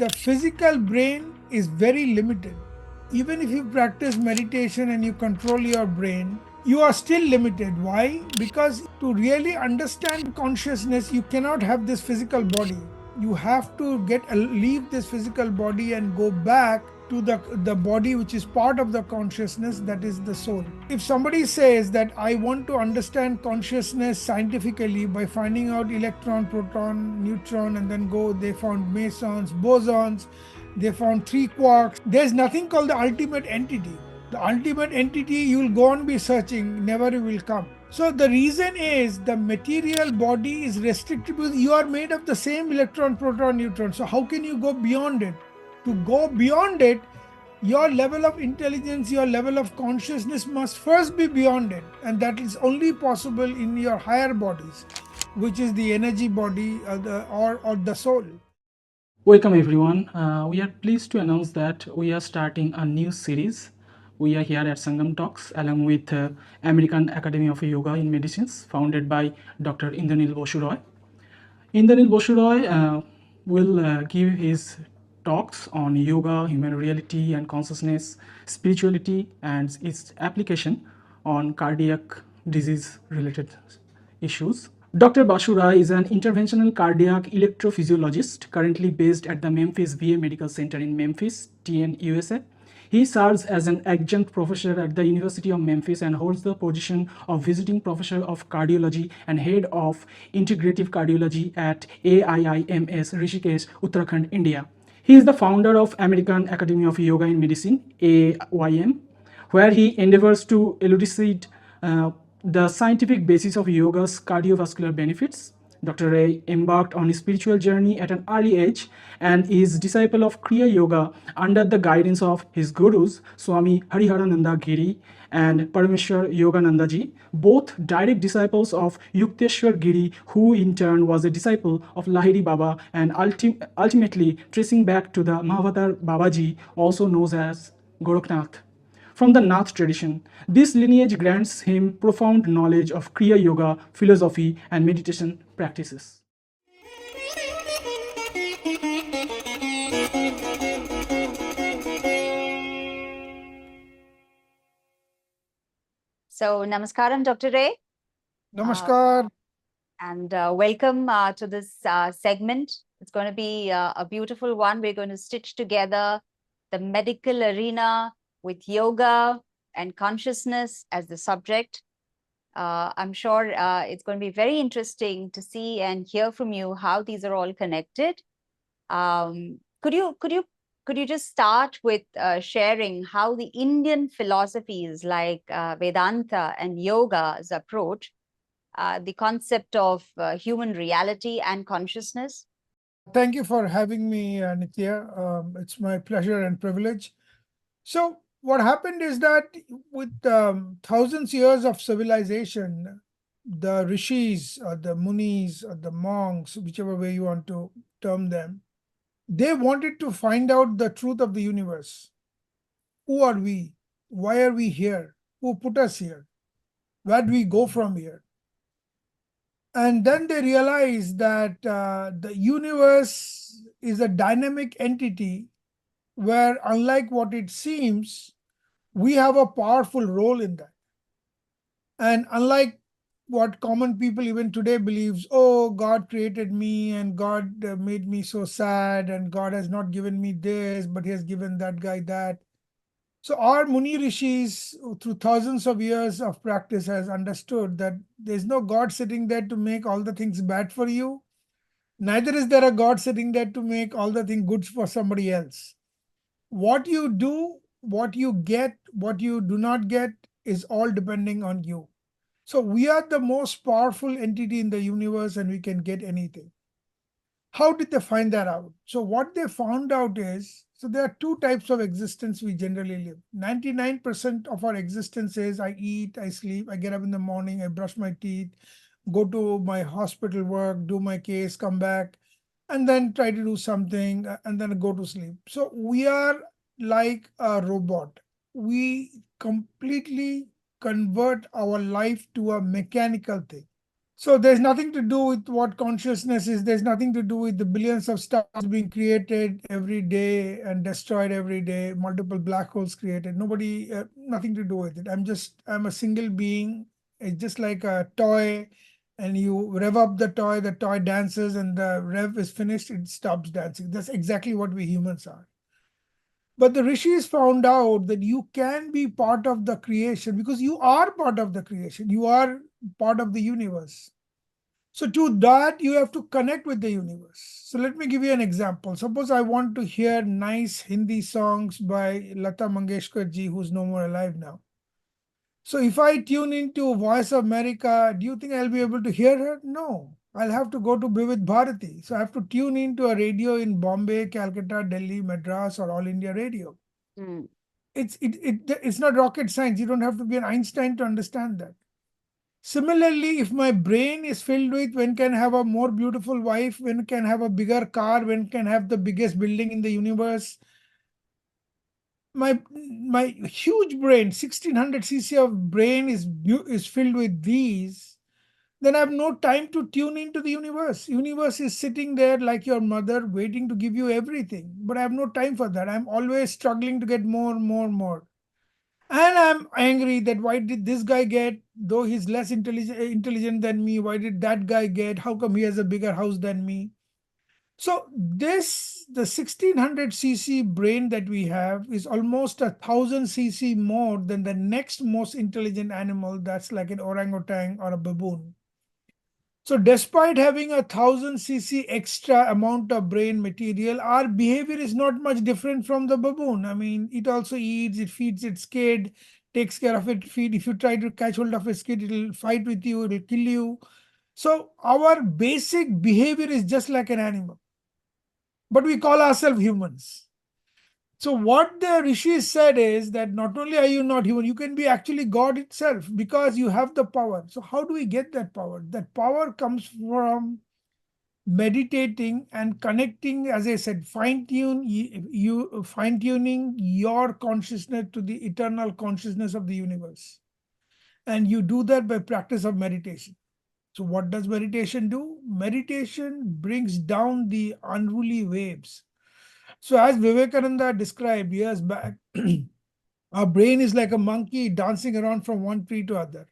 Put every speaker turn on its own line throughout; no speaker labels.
the physical brain is very limited. Even if you practice meditation and you control your brain, you are still limited. Why? Because to really understand consciousness, you cannot have this physical body. You have to leave this physical body and go back to the body which is part of the consciousness, that is the soul. If somebody says that I want to understand consciousness scientifically by finding out electron, proton, neutron, and then they found mesons, bosons, they found three quarks. There's nothing called the ultimate entity. The ultimate entity, you'll go on be searching, never will come. So the reason is the material body is restricted because you are made of the same electron, proton, neutron. So how can you go beyond it? To go beyond it, your level of intelligence, your level of consciousness must first be beyond it. And that is only possible in your higher bodies, which is the energy body or the soul.
Welcome everyone. We are pleased to announce that we are starting a new series. We are here at Sangam Talks along with American Academy of Yoga in Medicines, founded by Dr. Indranil Bosu Roy. Indranil Bosu Roy will give his talks on yoga, human reality and consciousness, spirituality, and its application on cardiac disease related issues. Dr. Basura is an interventional cardiac electrophysiologist currently based at the Memphis VA Medical Center in Memphis, TN, USA. He serves as an adjunct professor at the University of Memphis and holds the position of visiting professor of cardiology and head of integrative cardiology at AIIMS Rishikesh, Uttarakhand, India. He is the founder of American Academy of Yoga in Medicine, AYM, where he endeavors to elucidate the scientific basis of yoga's cardiovascular benefits. Dr. Ray embarked on a spiritual journey at an early age and is disciple of Kriya Yoga under the guidance of his gurus Swami Hariharananda Giri and Parameshwar Yogananda Ji, both direct disciples of Yukteswar Giri, who in turn was a disciple of Lahiri Baba and ultimately tracing back to the Mahavatar Babaji, also known as Gorakhnath. From the Nath tradition, this lineage grants him profound knowledge of Kriya Yoga, philosophy, and meditation practices.
So, Namaskaram, Dr. Ray.
Namaskar.
And welcome to this segment. It's going to be a beautiful one. We're going to stitch together the medical arena with yoga and consciousness as the subject. I'm sure it's going to be very interesting to see and hear from you how these are all connected. Could you just start with sharing how the Indian philosophies like Vedanta and yoga's approach the concept of human reality and consciousness?
Thank you for having me, Nitya. It's my pleasure and privilege. So, what happened is that with thousands years of civilization, the rishis or the munis or the monks, whichever way you want to term them, they wanted to find out the truth of the universe. Who are we? Why are we here? Who put us here? Where do we go from here? And then they realized that the universe is a dynamic entity where, unlike what it seems, we have a powerful role in that. And unlike what common people even today believes, oh, God created me and God made me so sad and God has not given me this, but he has given that guy that. So our Muni Rishis, through thousands of years of practice, has understood that there's no God sitting there to make all the things bad for you. Neither is there a God sitting there to make all the things good for somebody else. What you do, what you get, what you do not get is all depending on you. So we are the most powerful entity in the universe and we can get anything. How did they find that out? So what they found out is, so there are two types of existence we generally live. 99% of our existence is I eat, I sleep, I get up in the morning, I brush my teeth, go to my hospital work, do my case, come back, and then try to do something, and then go to sleep. So we are like a robot. We completely convert our life to a mechanical thing. So there's nothing to do with what consciousness is. There's nothing to do with the billions of stars being created every day and destroyed every day, multiple black holes created. Nobody, nothing to do with it. I'm a single being. It's just like a toy, and you rev up the toy dances, and the rev is finished, it stops dancing. That's exactly what we humans are. But the rishis found out that you can be part of the creation because you are part of the creation. You are part of the universe. So to that, you have to connect with the universe. So let me give you an example. Suppose I want to hear nice Hindi songs by Lata Mangeshkar ji, who's no more alive now. So if I tune into Voice of America, do you think I'll be able to hear her? No. I'll have to go to Vivid Bharati. So I have to tune into a radio in Bombay, Calcutta, Delhi, Madras, or All India Radio.
Mm.
It's not rocket science. You don't have to be an Einstein to understand that. Similarly, if my brain is filled with when can have a more beautiful wife, when can have a bigger car, when can have the biggest building in the universe, my huge brain, 1600 cc of brain is filled with these, then I have no time to tune into the universe. Universe is sitting there like your mother, waiting to give you everything. But I have no time for that. I'm always struggling to get more, more, more. And I'm angry that why did this guy get, though he's less intelligent than me, why did that guy get? How come he has a bigger house than me? So the 1600 cc brain that we have is almost 1000 cc more than the next most intelligent animal, that's like an orangutan or a baboon. So despite having 1000 cc extra amount of brain material, our behavior is not much different from the baboon. I mean, it also eats, it feeds its kid, takes care of it, feed. If you try to catch hold of its kid, it'll fight with you, it'll kill you. So our basic behavior is just like an animal. But we call ourselves humans. So what the rishis said is that not only are you not human, you can be actually God itself because you have the power. So how do we get that power? That power comes from meditating and connecting, as I said, you fine tuning your consciousness to the eternal consciousness of the universe. And you do that by practice of meditation. So what does meditation do? Meditation brings down the unruly waves. So as Vivekananda described years back, our brain is like a monkey dancing around from one tree to other.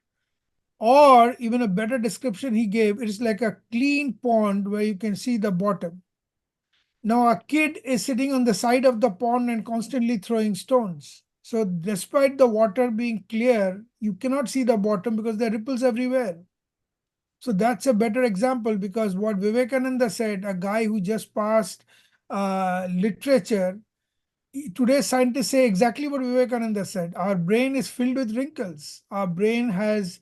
Or even a better description he gave, it is like a clean pond where you can see the bottom. Now a kid is sitting on the side of the pond and constantly throwing stones. So despite the water being clear, you cannot see the bottom because there are ripples everywhere. So that's a better example because what Vivekananda said, a guy who just passed literature, today's scientists say exactly what Vivekananda said. Our brain is filled with wrinkles. Our brain has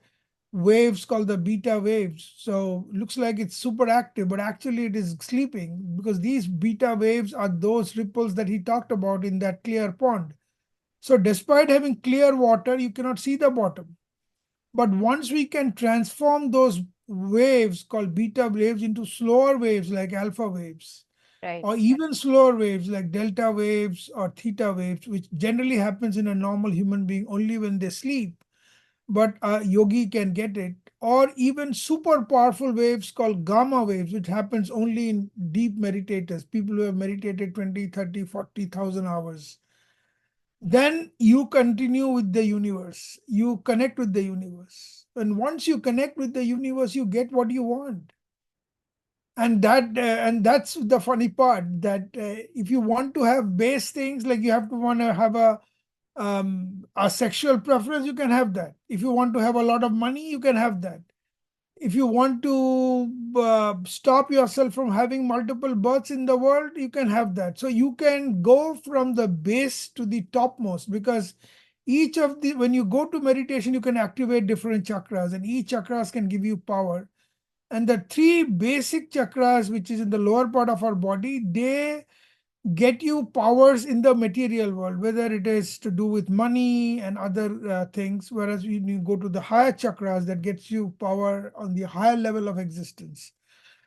waves called the beta waves. So looks like it's super active, but actually it is sleeping because these beta waves are those ripples that he talked about in that clear pond. So despite having clear water, you cannot see the bottom. But once we can transform those waves called beta waves into slower waves like alpha waves,
Right.
or even slower waves like delta waves or theta waves, which generally happens in a normal human being only when they sleep, but a yogi can get it, or even super powerful waves called gamma waves, which happens only in deep meditators, people who have meditated 20, 30, 40,000 hours. Then you continue with the universe. You connect with the universe. And once you connect with the universe, you get what you want. And that's the funny part, that if you want to have base things, like you have to want to have a sexual preference, you can have that. If you want to have a lot of money, you can have that. If you want to stop yourself from having multiple births in the world, you can have that. So you can go from the base to the topmost, because when you go to meditation, you can activate different chakras, and each chakras can give you power. And the three basic chakras, which is in the lower part of our body, they get you powers in the material world, whether it is to do with money and other things. Whereas when you go to the higher chakras, that gets you power on the higher level of existence.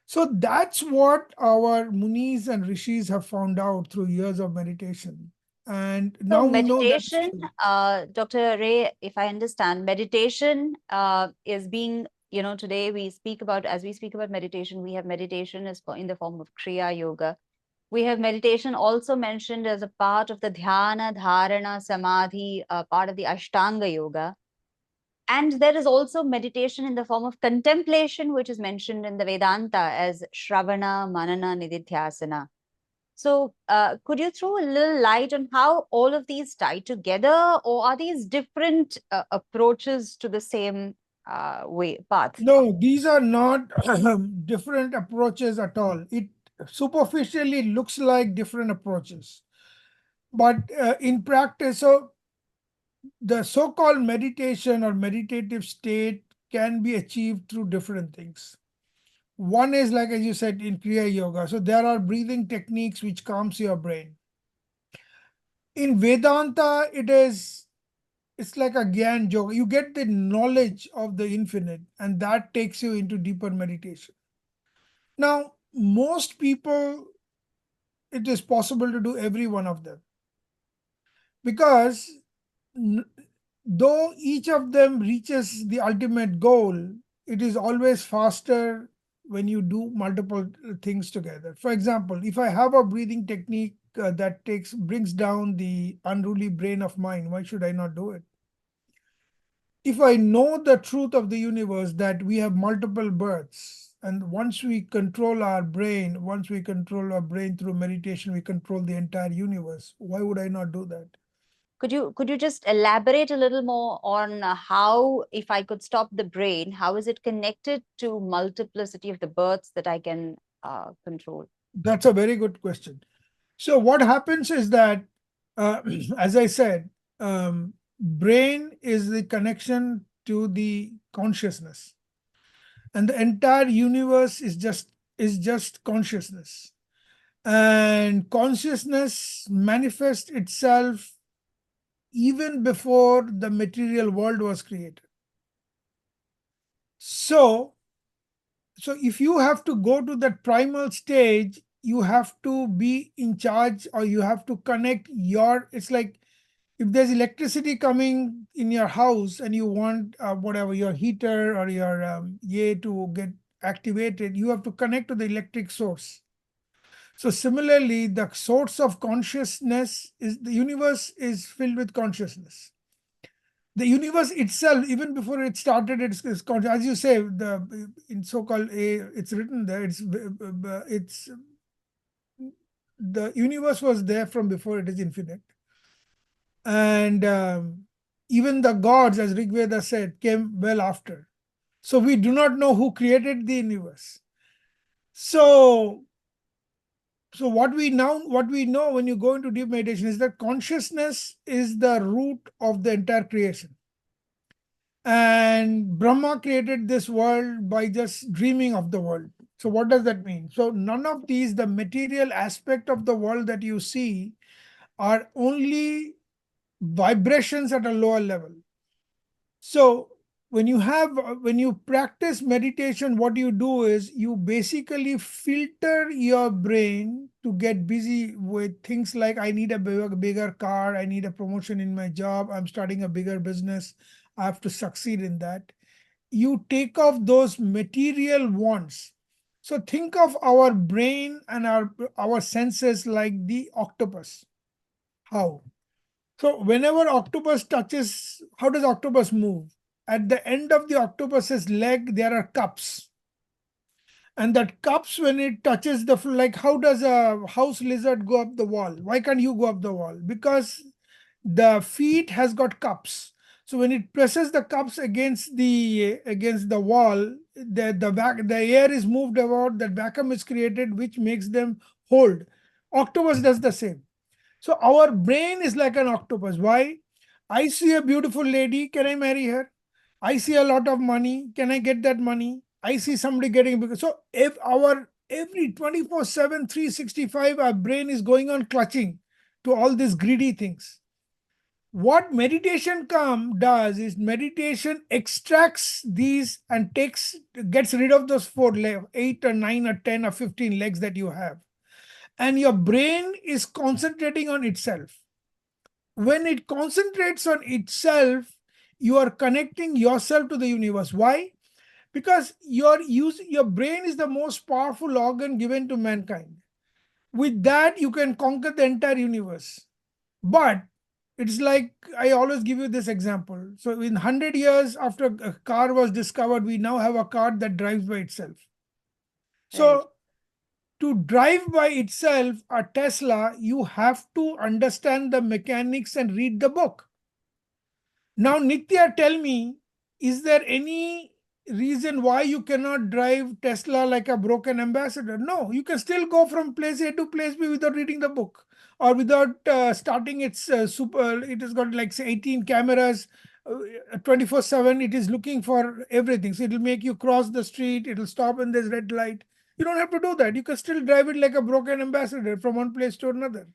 So that's what our munis and rishis have found out through years of meditation. And
So
now we know
meditation,
that.
Dr. Ray, if I understand, meditation is being you know, today we speak about, as we speak about meditation, we have meditation in the form of Kriya Yoga. We have meditation also mentioned as a part of the Dhyana, Dharana, Samadhi, part of the Ashtanga Yoga. And there is also meditation in the form of contemplation, which is mentioned in the Vedanta as Shravana, Manana, Nididhyasana. So, could you throw a little light on how all of these tie together, or are these different approaches to the same path?
No, these are not different approaches at all. It superficially looks like different approaches. But in practice, so the so-called meditation or meditative state can be achieved through different things. One is, like as you said, in Kriya Yoga. So there are breathing techniques which calms your brain. In Vedanta, it's like a Gyan Yoga. You get the knowledge of the infinite, and that takes you into deeper meditation. Now, most people, it is possible to do every one of them, because though each of them reaches the ultimate goal, it is always faster when you do multiple things together. For example, if I have a breathing technique that brings down the unruly brain of mine, why should I not do it? If I know the truth of the universe, that we have multiple births, and once we control our brain through meditation, we control the entire universe. Why would I not do that?
Could you just elaborate a little more on how, if I could stop the brain, how is it connected to multiplicity of the births that I can control?
That's a very good question. So what happens is that, as I said, brain is the connection to the consciousness, and the entire universe is just consciousness. And consciousness manifests itself even before the material world was created. So if you have to go to that primal stage, you have to be in charge, or you have to connect it's like, if there's electricity coming in your house and you want whatever, your heater or your to get activated, you have to connect to the electric source. So similarly, the source of consciousness is the universe is filled with consciousness. The universe itself, even before it started, it's as you say, in so-called it's written there. It's the universe was there from before it is infinite, and even the gods, as Rig Veda said, came well after. So we do not know who created the universe. So what we know when you go into deep meditation is that consciousness is the root of the entire creation. And Brahma created this world by just dreaming of the world. So what does that mean? So none of these, the material aspect of the world that you see, are only vibrations at a lower level. So when you practice meditation, what you do is you basically filter your brain to get busy with things like, I need a bigger car, I need a promotion in my job, I'm starting a bigger business, I have to succeed in that. You take off those material wants. So think of our brain and our senses like the octopus. How? So whenever octopus touches, how does octopus move? At the end of the octopus's leg, there are cups. And that cups, when it touches the floor, like how does a house lizard go up the wall? Why can't you go up the wall? Because the feet has got cups. So when it presses the cups against the wall, the air is moved about, that vacuum is created, which makes them hold. Octopus does the same. So our brain is like an octopus. Why? I see a beautiful lady, can I marry her? I see a lot of money, can I get that money? I see somebody getting bigger. So if every 24/7, 365, our brain is going on clutching to all these greedy things. What meditation does is meditation extracts these and gets rid of those 8 or 9 or 10 or 15 legs that you have. And your brain is concentrating on itself. When it concentrates on itself, you are connecting yourself to the universe. Why? Because your brain is the most powerful organ given to mankind. With that, you can conquer the entire universe. But it's like I always give you this example. So in 100 years after a car was discovered, we now have a car that drives by itself.
Right.
So to drive by itself, a Tesla, you have to understand the mechanics and read the book. Now, Nitya, tell me, is there any reason why you cannot drive Tesla like a broken ambassador? No, you can still go from place A to place B without reading the book or without starting its super. It has got like say 18 cameras, 24/7. It is looking for everything. So it'll make you cross the street. It'll stop when there's red light. You don't have to do that. You can still drive it like a broken ambassador from one place to another.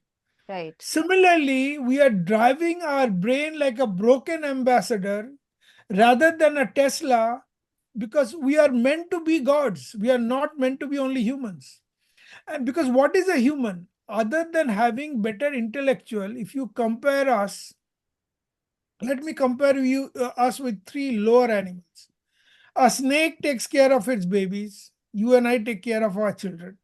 Right.
Similarly, we are driving our brain like a broken ambassador rather than a Tesla because we are meant to be gods. We are not meant to be only humans. And because what is a human? Other than having better intellectual, if you compare us, let me compare us with three lower animals. A snake takes care of its babies. You and I take care of our children.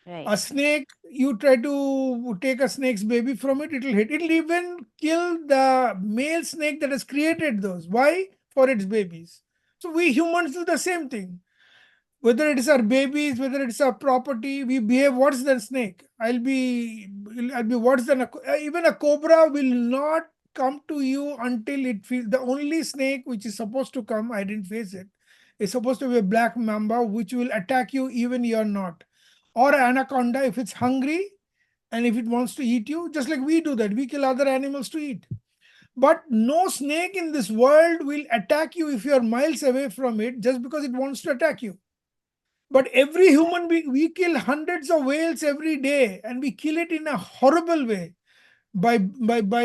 Right.
A snake, you try to take a snake's baby from it, it'll hit. It'll even kill the male snake that has created those. Why? For its babies. So we humans do the same thing. Whether it is our babies, whether it's our property, we behave worse than snake. I'll be worse than even a cobra will not come to you until it feels. The only snake which is supposed to come, I didn't face it, is supposed to be a black mamba which will attack you even you're not. Or anaconda if it's hungry and if it wants to eat you, just like we do that. We kill other animals to eat. But no snake in this world will attack you if you're miles away from it just because it wants to attack you. But every human being, we kill hundreds of whales every day, and we kill it in a horrible way by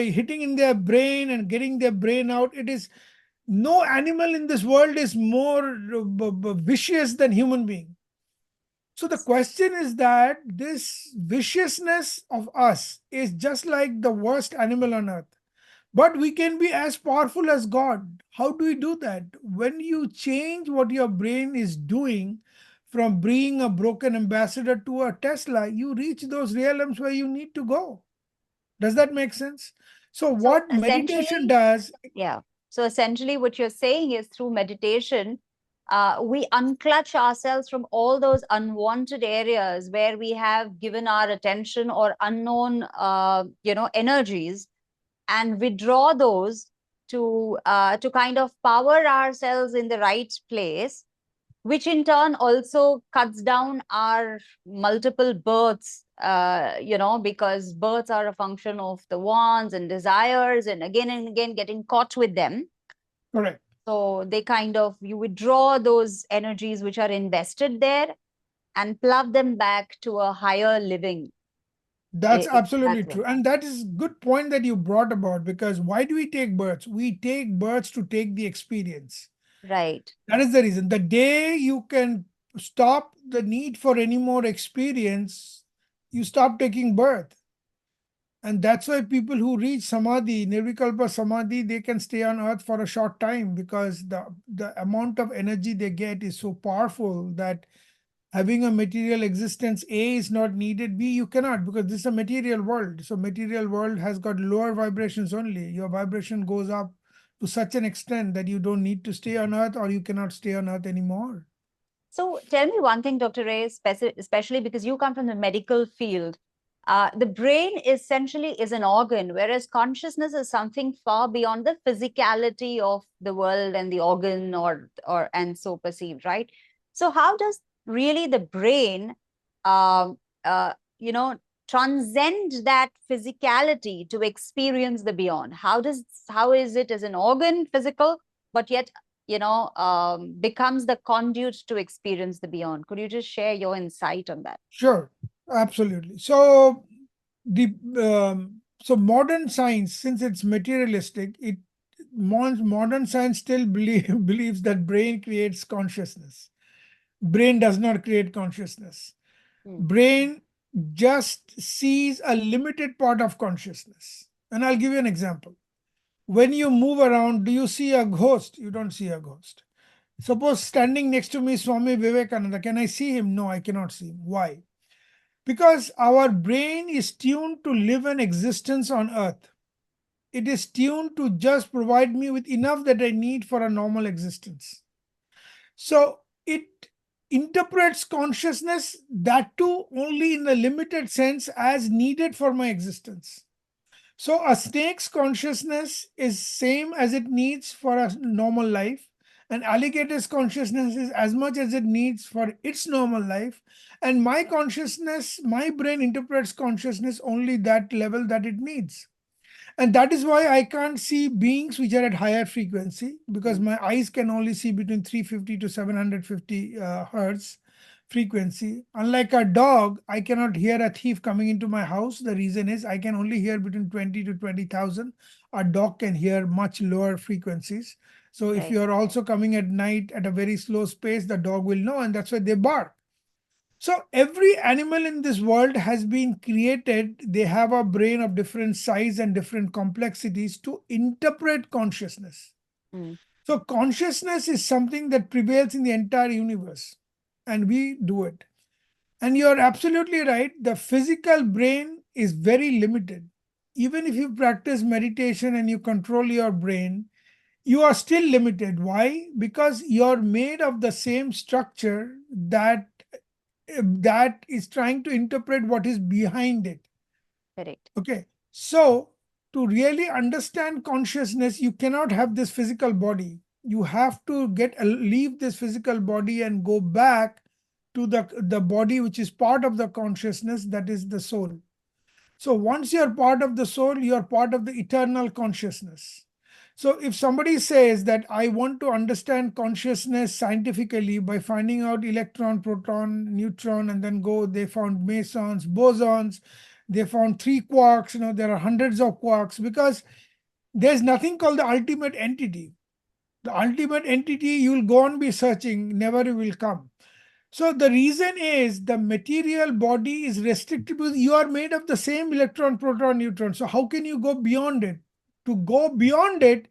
hitting in their brain and getting their brain out. It is no animal in this world is more vicious than human being. So the question is that this viciousness of us is just like the worst animal on earth. But we can be as powerful as God. How do we do that? When you change what your brain is doing from being a broken ambassador to a Tesla, you reach those realms where you need to go. Does that make sense? So what meditation
essentially,
does,
yeah. So essentially, what you're saying is through meditation, we unclutch ourselves from all those unwanted areas where we have given our attention or unknown, energies, and withdraw those to kind of power ourselves in the right place, which in turn also cuts down our multiple births, because births are a function of the wants and desires, and again getting caught with them.
correct.
So they kind of, you withdraw those energies which are invested there and plug them back to a higher living.
That's
That
absolutely
way.
true. And that is good point that you brought about, because why do we take births? We take births to take the experience.
Right.
That is the reason. The day you can stop the need for any more experience, you stop taking birth. And that's why people who reach samadhi, nirvikalpa samadhi, they can stay on earth for a short time, because the amount of energy they get is so powerful that having a material existence, A, is not needed, B, you cannot, because this is a material world. So material world has got lower vibrations only. Your vibration goes up to such an extent that you don't need to stay on earth, or you cannot stay on earth anymore.
So tell me one thing, Dr. Ray, especially because you come from the medical field. The brain essentially is an organ, whereas consciousness is something far beyond the physicality of the world and the organ, or and so perceived, right? So how does really the brain, um, transcend that physicality to experience the beyond? How is it as an organ physical, but yet becomes the conduit to experience the beyond? Could you just share your insight on that?
Sure, absolutely. So the so modern science, since it's materialistic, modern science still believes that brain creates consciousness. Brain does not create consciousness. Brain just sees a limited part of consciousness. And I'll give you an example. When you move around, do you see a ghost? You don't see a ghost. Suppose standing next to me, Swami Vivekananda, can I see him? No, I cannot see him. Why? Because our brain is tuned to live an existence on earth. It is tuned to just provide me with enough that I need for a normal existence. So it interprets consciousness, that too only in a limited sense, as needed for my existence. So a snake's consciousness is same as it needs for a normal life. An alligator's consciousness is as much as it needs for its normal life. And my consciousness, my brain interprets consciousness only that level that it needs. And that is why I can't see beings which are at higher frequency, because my eyes can only see between 350 to 750 hertz frequency. Unlike a dog, I cannot hear a thief coming into my house. The reason is I can only hear between 20 to 20,000. A dog can hear much lower frequencies. So if
Right.
you're also coming at night at a very slow pace, the dog will know, and that's why they bark. So every animal in this world has been created. They have a brain of different size and different complexities to interpret consciousness.
Mm.
So consciousness is something that prevails in the entire universe, and we do it. And you're absolutely right. The physical brain is very limited. Even if you practice meditation and you control your brain, you are still limited. Why? Because you're made of the same structure that is trying to interpret what is behind it.
Correct.
Okay. So to really understand consciousness, you cannot have this physical body. You have to leave this physical body and go back to the body which is part of the consciousness, that is the soul. So once you're part of the soul, you're part of the eternal consciousness. So if somebody says that I want to understand consciousness scientifically by finding out electron, proton, neutron, and then they found mesons, bosons, they found 3 quarks, there are hundreds of quarks, because there's nothing called the ultimate entity. The ultimate entity, you'll go on be searching, never will come. So the reason is the material body is restricted because you are made of the same electron, proton, neutron. So how can you go beyond it? To go beyond it,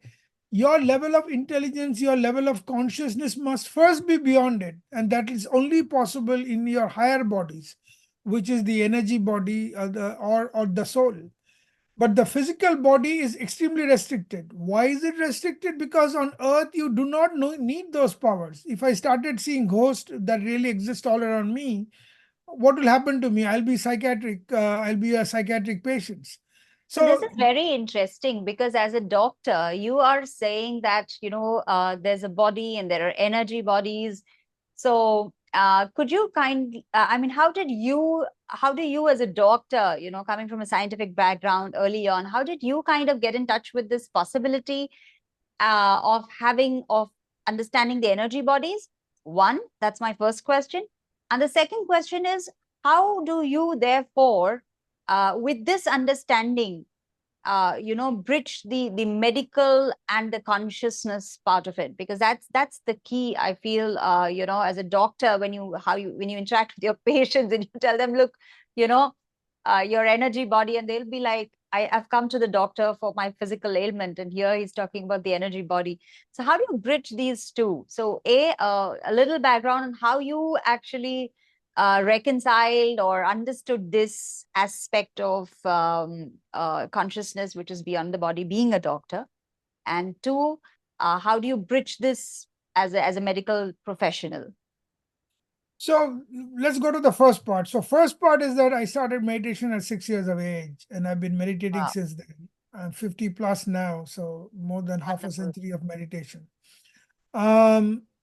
your level of intelligence, your level of consciousness must first be beyond it. And that is only possible in your higher bodies, which is the energy body or the soul. But the physical body is extremely restricted. Why is it restricted? Because on earth, you do not need those powers. If I started seeing ghosts that really exist all around me, what will happen to me? I'll be I'll be a psychiatric patient.
So this
So
is very interesting because as a doctor, you are saying that, there's a body and there are energy bodies. So could you I mean, how do you as a doctor, coming from a scientific background early on, how did you kind of get in touch with this possibility of understanding the energy bodies? One, that's my first question. And the second question is, how do you therefore, with this understanding, bridge the medical and the consciousness part of it? Because that's the key, I feel, as a doctor, when you interact with your patients and you tell them, look, your energy body, and they'll be like, I've come to the doctor for my physical ailment, and here he's talking about the energy body. So how do you bridge these two? So a little background on how you actually reconciled or understood this aspect of consciousness, which is beyond the body, being a doctor. And two, how do you bridge this as a medical professional?
So let's go to the first part. So first part is that I started meditation at 6 years of age, and I've been meditating
Wow.
since then. I'm 50 plus now, so more than half a
Wonderful.
century of meditation.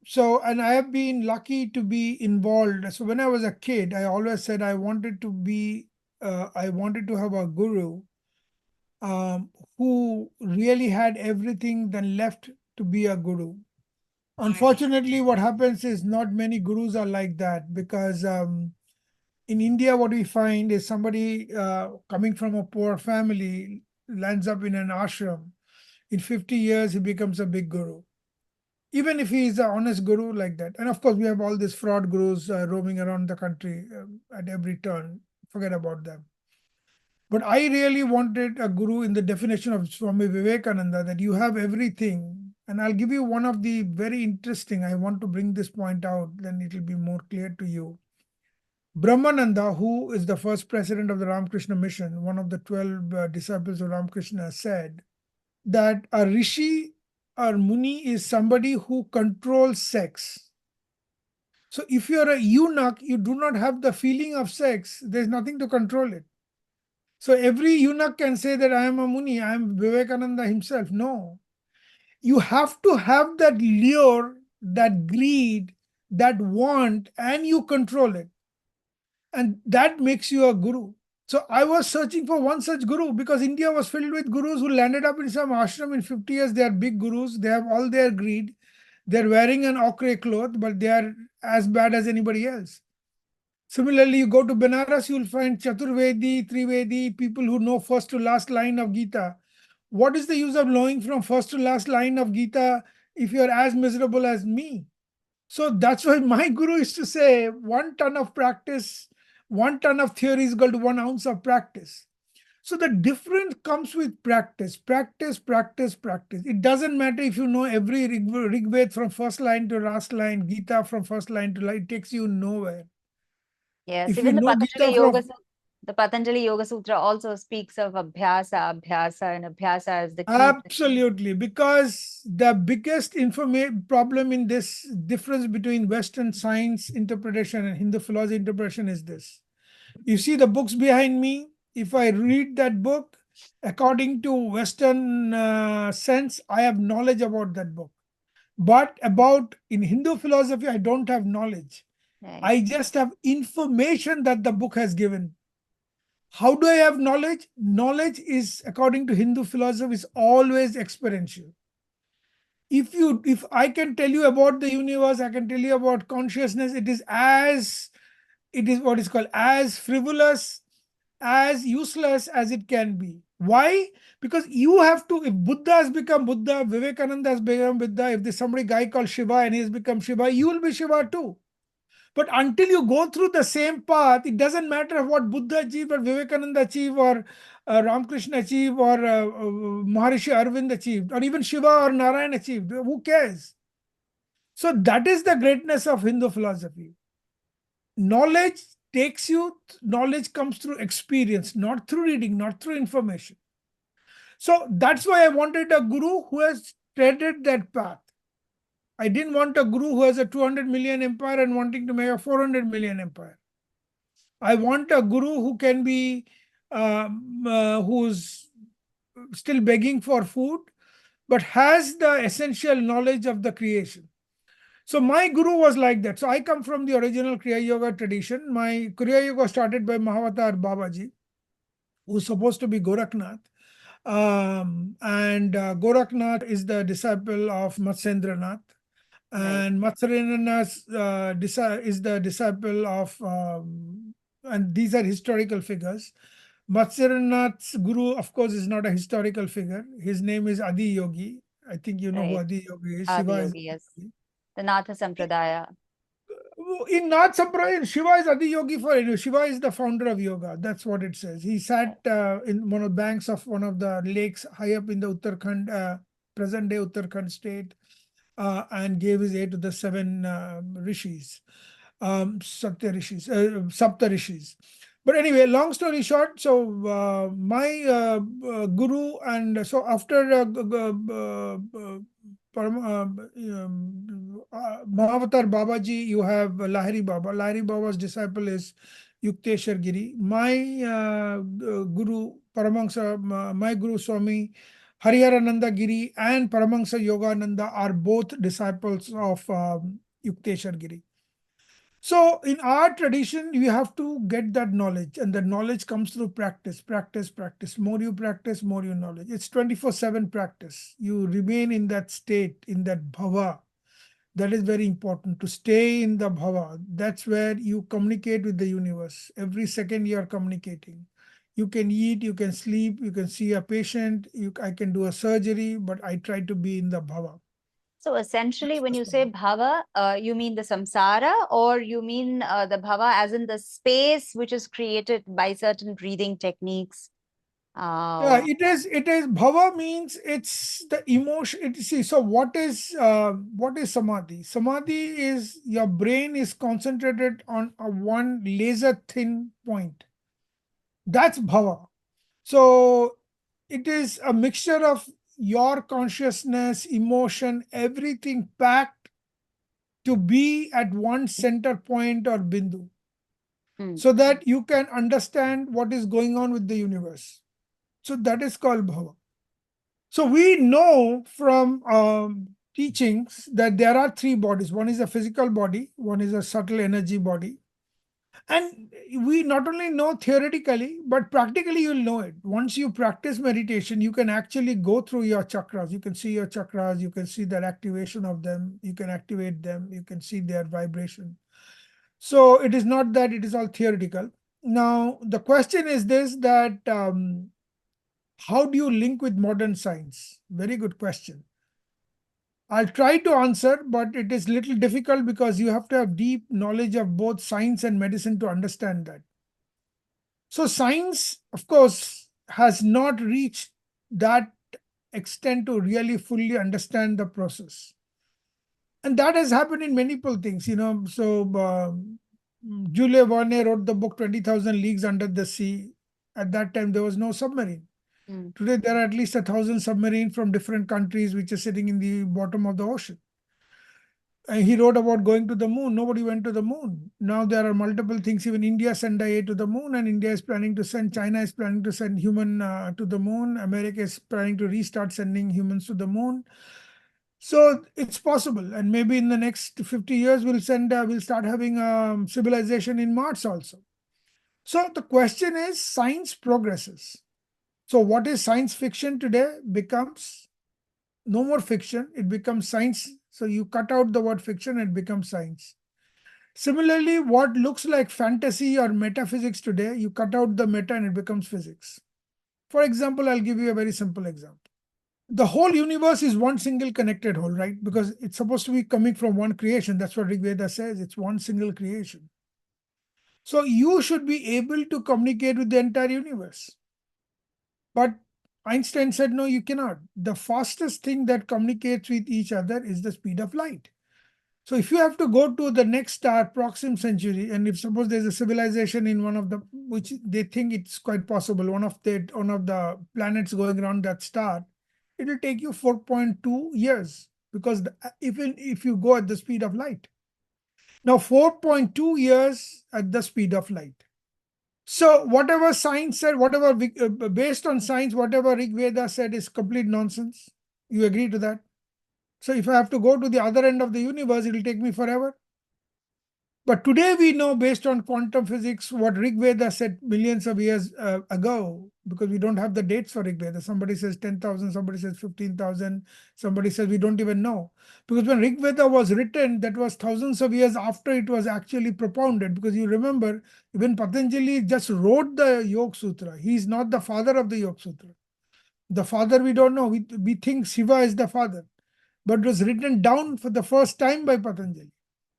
So, and I have been lucky to be involved. So when I was a kid, I always said I wanted to have a guru who really had everything then left to be a guru. Unfortunately, what happens is not many gurus are like that, because in India, what we find is somebody coming from a poor family lands up in an ashram. In 50 years, he becomes a big guru, even if he is an honest guru like that. And of course, we have all these fraud gurus roaming around the country at every turn. Forget about them. But I really wanted a guru in the definition of Swami Vivekananda, that you have everything And I'll give you one of the very interesting, I want to bring this point out, then it will be more clear to you. Brahmananda, who is the first president of the Ramakrishna Mission, one of the 12 disciples of Ramakrishna, said that a rishi or muni is somebody who controls sex. So if you're a eunuch, you do not have the feeling of sex. There's nothing to control it. So every eunuch can say that I am a muni, I am Vivekananda himself. No. You have to have that lure, that greed, that want, and you control it. And that makes you a guru. So I was searching for one such guru because India was filled with gurus who landed up in some ashram in 50 years. They are big gurus. They have all their greed. They're wearing an ochre cloth, but they are as bad as anybody else. Similarly, you go to Benares, you'll find Chaturvedi, Trivedi, people who know first to last line of Gita. What is the use of knowing from first to last line of Gita if you're as miserable as me? So that's why my guru used to say 1 ton of practice, 1 ton of theory is equal to 1 ounce of practice. So the difference comes with practice, practice, practice, practice. It doesn't matter if you know every Rig Ved from first line to last line, Gita from first line to line, it takes you nowhere.
Yes,
If
even
you
the
know
Patanjali
Gita
Yoga,
from
the Patanjali Yoga Sutra also speaks of abhyasa, and abhyasa is the key.
Absolutely, because the biggest problem in this difference between Western science interpretation and Hindu philosophy interpretation is this. You see the books behind me, if I read that book, according to Western sense, I have knowledge about that book. But in Hindu philosophy, I don't have knowledge.
Right.
I just have information that the book has given. How do I have knowledge? Knowledge is, according to Hindu philosophy, is always experiential. If I can tell you about the universe, I can tell you about consciousness, it is what is called as frivolous, as useless as it can be. Why? Because you have to, if Buddha has become Buddha, Vivekananda has become Buddha, if there's somebody guy called Shiva and he has become Shiva, you will be Shiva too. But until you go through the same path, it doesn't matter what Buddha achieved or Vivekananda achieved or Ramakrishna achieved or Maharishi Arvind achieved or even Shiva or Narayan achieved. Who cares? So that is the greatness of Hindu philosophy. Knowledge comes through experience, not through reading, not through information. So that's why I wanted a guru who has treaded that path. I didn't want a guru who has a 200 million empire and wanting to make a 400 million empire. I want a guru who can be, who's still begging for food, but has the essential knowledge of the creation. So my guru was like that. So I come from the original Kriya Yoga tradition. My Kriya Yoga started by Mahavatar Babaji, who's supposed to be Gorakhnath. Gorakhnath is the disciple of Matsyendranath. And Matsyendranath is the disciple of, and these are historical figures. Matsyendranath's guru, of course, is not a historical figure. His name is Adi Yogi. I think you know who
Right.
Adi Yogi is.
Adi
Shiva is
Yogi, yes. The Natha Sampradaya.
in Nath Sampradaya, Shiva is Adi Yogi for it. Shiva is the founder of yoga. That's what it says. He sat in one of the banks of one of the lakes high up in the Uttarakhand, present-day Uttarakhand state, and gave his aid to the 7 rishis, Sapta rishis. But anyway, long story short, so my guru, and so after Mahavatar Babaji, you have Lahiri Baba. Lahiri Baba's disciple is Yukteswar Giri. My guru, my guru Swami Hariharananda Giri and Paramahansa Yogananda are both disciples of Yukteswar Giri. So in our tradition, you have to get that knowledge, and the knowledge comes through practice, practice, practice. More you practice, more you knowledge. It's 24/7 practice. You remain in that state, in that bhava. That is very important, to stay in the bhava. That's where you communicate with the universe. Every second you are communicating. You can eat, you can sleep, you can see a patient, I can do a surgery, but I try to be in the bhava.
So essentially, when you say bhava, you mean the samsara, or you mean the bhava as in the space which is created by certain breathing techniques?
Yeah, it is bhava means it's the emotion. See, so what is samadhi? Samadhi is your brain is concentrated on a one laser thin point. That's bhava. So it is a mixture of your consciousness, emotion, everything packed to be at one center point or bindu, so that you can understand what is going on with the universe. So that is called bhava. So we know from teachings that there are three bodies. One is a physical body, one is a subtle energy body. And we not only know theoretically, but practically you'll know it. Once you practice meditation, you can actually go through your chakras. You can see your chakras, you can see their activation of them, you can activate them, you can see their vibration. So it is not that it is all theoretical. Now, the question is this, that how do you link with modern science? Very good question. I'll try to answer, but it is little difficult because you have to have deep knowledge of both science and medicine to understand that. So science, of course, has not reached that extent to really fully understand the process. And that has happened in multiple things, So Jules Verne wrote the book 20,000 Leagues Under the Sea. At that time, there was no submarine. Today, there are at least 1,000 submarines from different countries which are sitting in the bottom of the ocean. And he wrote about going to the moon. Nobody went to the moon. Now there are multiple things. Even India sent IA to the moon, and India is planning to send. China is planning to send human to the moon. America is planning to restart sending humans to the moon. So it's possible, and maybe in the next 50 years we'll start having civilization in Mars also. So the question is, science progresses. So what is science fiction today becomes no more fiction, it becomes science. So you cut out the word fiction, it becomes science. Similarly, what looks like fantasy or metaphysics today, you cut out the meta and it becomes physics. For example, I'll give you a very simple example. The whole universe is one single connected whole, right? Because it's supposed to be coming from one creation. That's what Rig Veda says. It's one single creation. So you should be able to communicate with the entire universe. But Einstein said, no, you cannot. The fastest thing that communicates with each other is the speed of light. So if you have to go to the next star, Proxima Centauri, and if suppose there's a civilization in one of the, which they think it's quite possible, one of the planets going around that star, it will take you 4.2 years, because even if you go at the speed of light. Now 4.2 years at the speed of light. So whatever science said, based on science, whatever Rig Veda said is complete nonsense. You agree to that? So if I have to go to the other end of the universe, it will take me forever. But today we know, based on quantum physics, what Rig Veda said millions of years ago, because we don't have the dates for Rig Veda. Somebody says 10,000, somebody says 15,000, somebody says we don't even know. Because when Rig Veda was written, that was thousands of years after it was actually propounded. Because you remember, even Patanjali just wrote the Yoga Sutra. He is not the father of the Yoga Sutra. The father we don't know. We think Shiva is the father. But it was written down for the first time by Patanjali.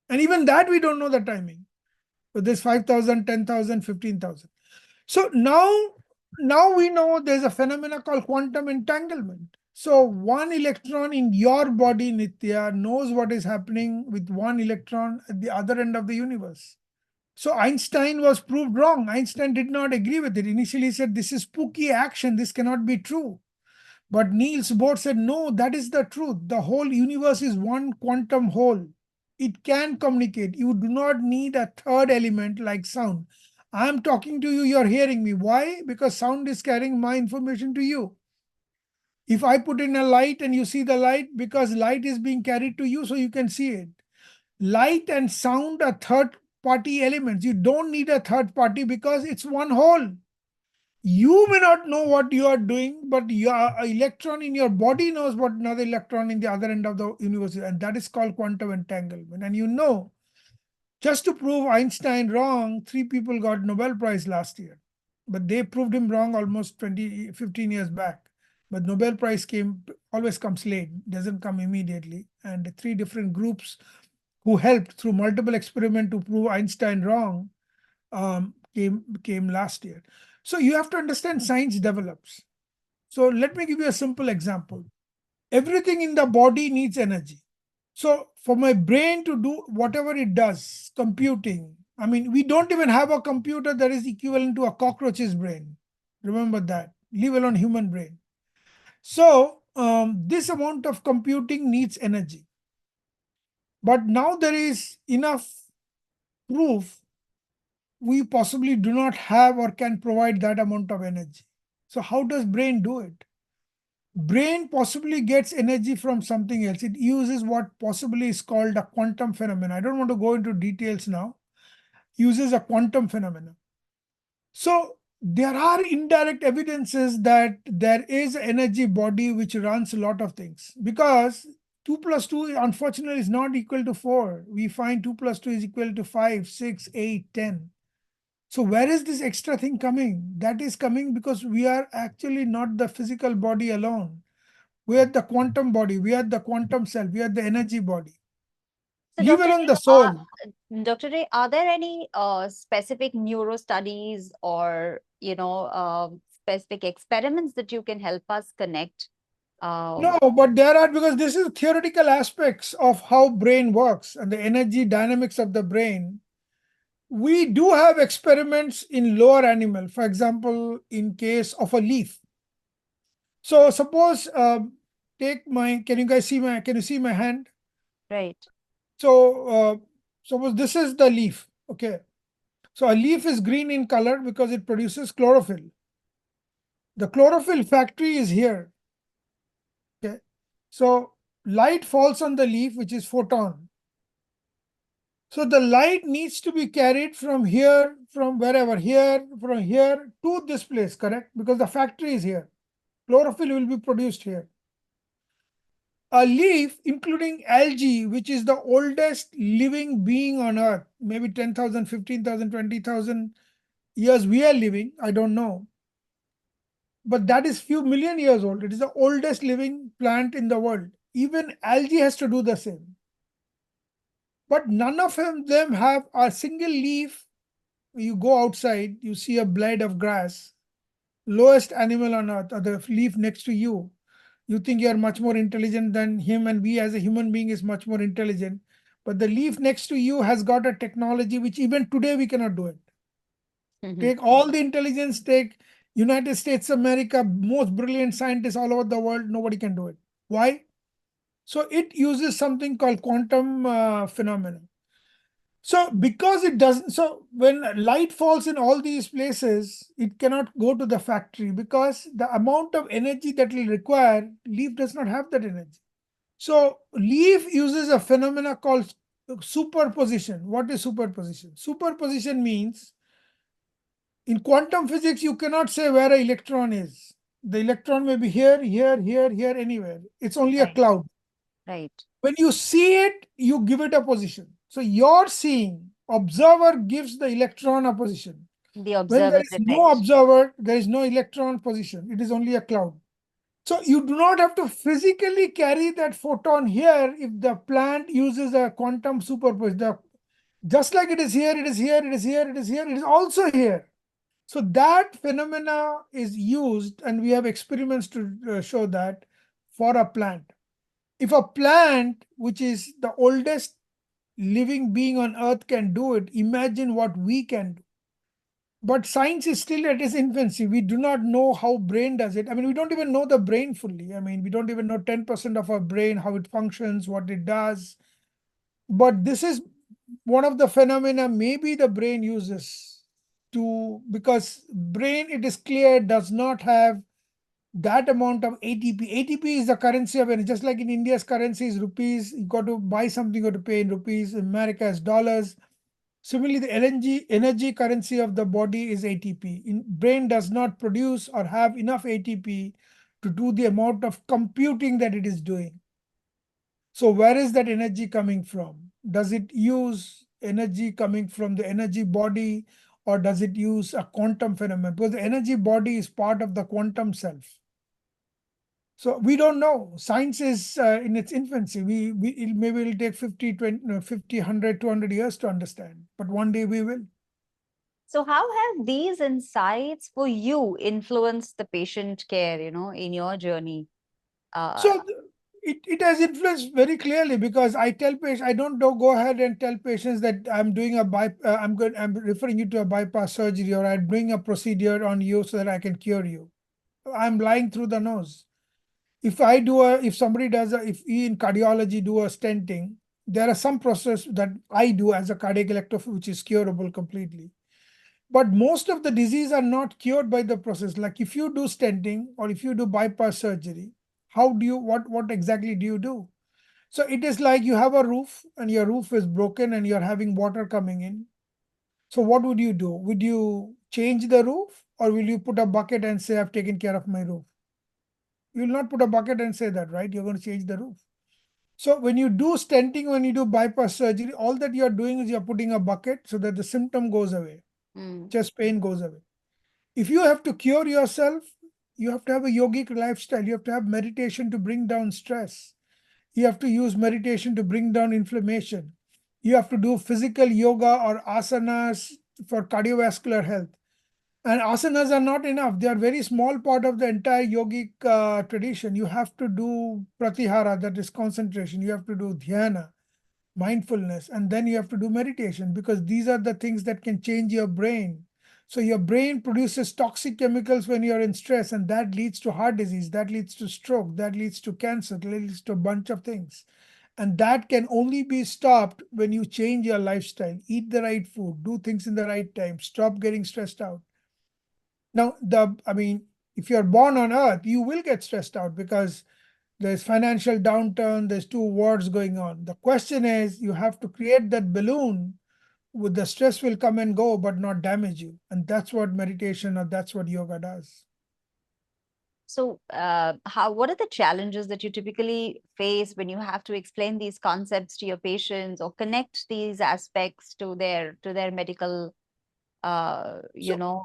And even that we don't know the timing. But there's 5,000, 10,000, 15,000. So now we know there's a phenomena called quantum entanglement. So one electron in your body, Nitya, knows what is happening with one electron at the other end of the universe. So Einstein was proved wrong. Einstein did not agree with it. Initially he said, this is spooky action. This cannot be true. But Niels Bohr said, no, that is the truth. The whole universe is one quantum whole. It can communicate. You do not need a third element like sound. I'm talking to you, you're hearing me. Why? Because sound is carrying my information to you. If I put in a light and you see the light, because light is being carried to you so you can see it. Light and sound are third party elements. You don't need a third party because it's one whole. You may not know what you are doing, but your electron in your body knows what another electron in the other end of the universe is, and that is called quantum entanglement. And just to prove Einstein wrong, 3 people got Nobel Prize last year, but they proved him wrong almost 15 years back. But Nobel Prize always comes late, doesn't come immediately. And 3 different groups who helped through multiple experiments to prove Einstein wrong came last year. So you have to understand science develops. So let me give you a simple example. Everything in the body needs energy. So for my brain to do whatever it does, computing, I mean, we don't even have a computer that is equivalent to a cockroach's brain. Remember that, leave alone human brain. So this amount of computing needs energy. But now there is enough proof we possibly do not have or can provide that amount of energy. So how does brain do it? Brain possibly gets energy from something else. It uses what possibly is called a quantum phenomenon. I don't want to go into details now. Uses a quantum phenomenon. So there are indirect evidences that there is energy body which runs a lot of things, because 2 plus 2 unfortunately is not equal to 4. We find 2 plus 2 is equal to 5, 6, 8, 10. So where is this extra thing coming? That is coming because we are actually not the physical body alone. We are the quantum body, we are the quantum self, we are the energy body.
So,
Leave
Dr.
alone
Ray,
the soul.
Dr. Ray, are there any specific neuro studies or specific experiments that you can help us connect?
No, but there are, because this is theoretical aspects of how brain works and the energy dynamics of the brain. We do have experiments in lower animal, for example, in case of a leaf. So suppose take my, can you see my hand?
Right.
So suppose this is the leaf, okay? So a leaf is green in color because it produces chlorophyll. The chlorophyll factory is here, okay? So light falls on the leaf, which is photon. So the light needs to be carried from here, from wherever, here, from here to this place, correct? Because the factory is here. Chlorophyll will be produced here. A leaf, including algae, which is the oldest living being on Earth, maybe 10,000, 15,000, 20,000 years we are living, I don't know. But that is few million years old. It is the oldest living plant in the world. Even algae has to do the same. But none of them have a single leaf. You go outside, you see a blade of grass, lowest animal on earth, or the leaf next to you. You think you are much more intelligent than him, and we as a human being is much more intelligent. But the leaf next to you has got a technology which even today we cannot do it. Take all the intelligence, take United States of America, most brilliant scientists all over the world, nobody can do it. Why? So it uses something called quantum phenomenon. So because it doesn't, so when light falls in all these places, it cannot go to the factory because the amount of energy that will require, leaf does not have that energy. So leaf uses a phenomena called superposition. What is superposition? Superposition means in quantum physics, you cannot say where an electron is. The electron may be here, here, here, here, anywhere. It's only a
Right.
cloud.
Right.
When you see it, you give it a position. So you're seeing, observer gives the electron a position.
The
When there
observer
is no
detects.
observer, there is no electron position. It is only a cloud. So you do not have to physically carry that photon here if the plant uses a quantum superposition. Just like it is here, it is here, it is here, it is here, it is also here. So that phenomena is used, and we have experiments to show that for a plant. If a plant, which is the oldest living being on earth, can do it, imagine what we can do. But science is still at its infancy. We do not know how brain does it. I mean, we don't even know the brain fully. I mean, we don't even know 10% of our brain, how it functions, what it does. But this is one of the phenomena maybe the brain uses to, because brain, it is clear, does not have that amount of ATP. ATP is the currency of energy. Just like in India's currency is rupees, you got to buy something, you got to pay in rupees. In America is dollars. Similarly, the energy currency of the body is ATP. Brain does not produce or have enough ATP to do the amount of computing that it is doing. So where is that energy coming from? Does it use energy coming from the energy body, or does it use a quantum phenomenon? Because the energy body is part of the quantum self. So we don't know. Science is in its infancy. Maybe it'll take 50, 20, 50, 100, 200 years to understand. But one day we will.
So how have these insights for you influenced the patient care, in your journey?
So
Uh,
it has influenced very clearly, because I tell patients, I don't go ahead and tell patients that I'm doing I'm referring you to a bypass surgery, or I'm doing a procedure on you so that I can cure you. I'm lying through the nose. If somebody if we in cardiology do a stenting, there are some process that I do as a cardiac electrophy, which is curable completely. But most of the disease are not cured by the process. Like if you do stenting or if you do bypass surgery, what exactly do you do? So it is like you have a roof and your roof is broken and you're having water coming in. So what would you do? Would you change the roof, or will you put a bucket and say, I've taken care of my roof? You will not put a bucket and say that, right? You're going to change the roof. So when you do stenting, when you do bypass surgery, all that you're doing is you're putting a bucket so that the symptom goes away, chest pain goes away. If you have to cure yourself, you have to have a yogic lifestyle. You have to have meditation to bring down stress. You have to use meditation to bring down inflammation. You have to do physical yoga or asanas for cardiovascular health. And asanas are not enough. They are very small part of the entire yogic tradition. You have to do pratyahara, that is concentration. You have to do dhyana, mindfulness, and then you have to do meditation, because these are the things that can change your brain. So your brain produces toxic chemicals when you're in stress, and that leads to heart disease, that leads to stroke, that leads to cancer, that leads to a bunch of things. And that can only be stopped when you change your lifestyle, eat the right food, do things in the right time, stop getting stressed out. Now, if you're born on earth, you will get stressed out because there's financial downturn, there's 2 wars going on. The question is, you have to create that balloon with the stress will come and go, but not damage you. And that's what meditation, or that's what yoga does.
So, what are the challenges that you typically face when you have to explain these concepts to your patients or connect these aspects to their medical,
So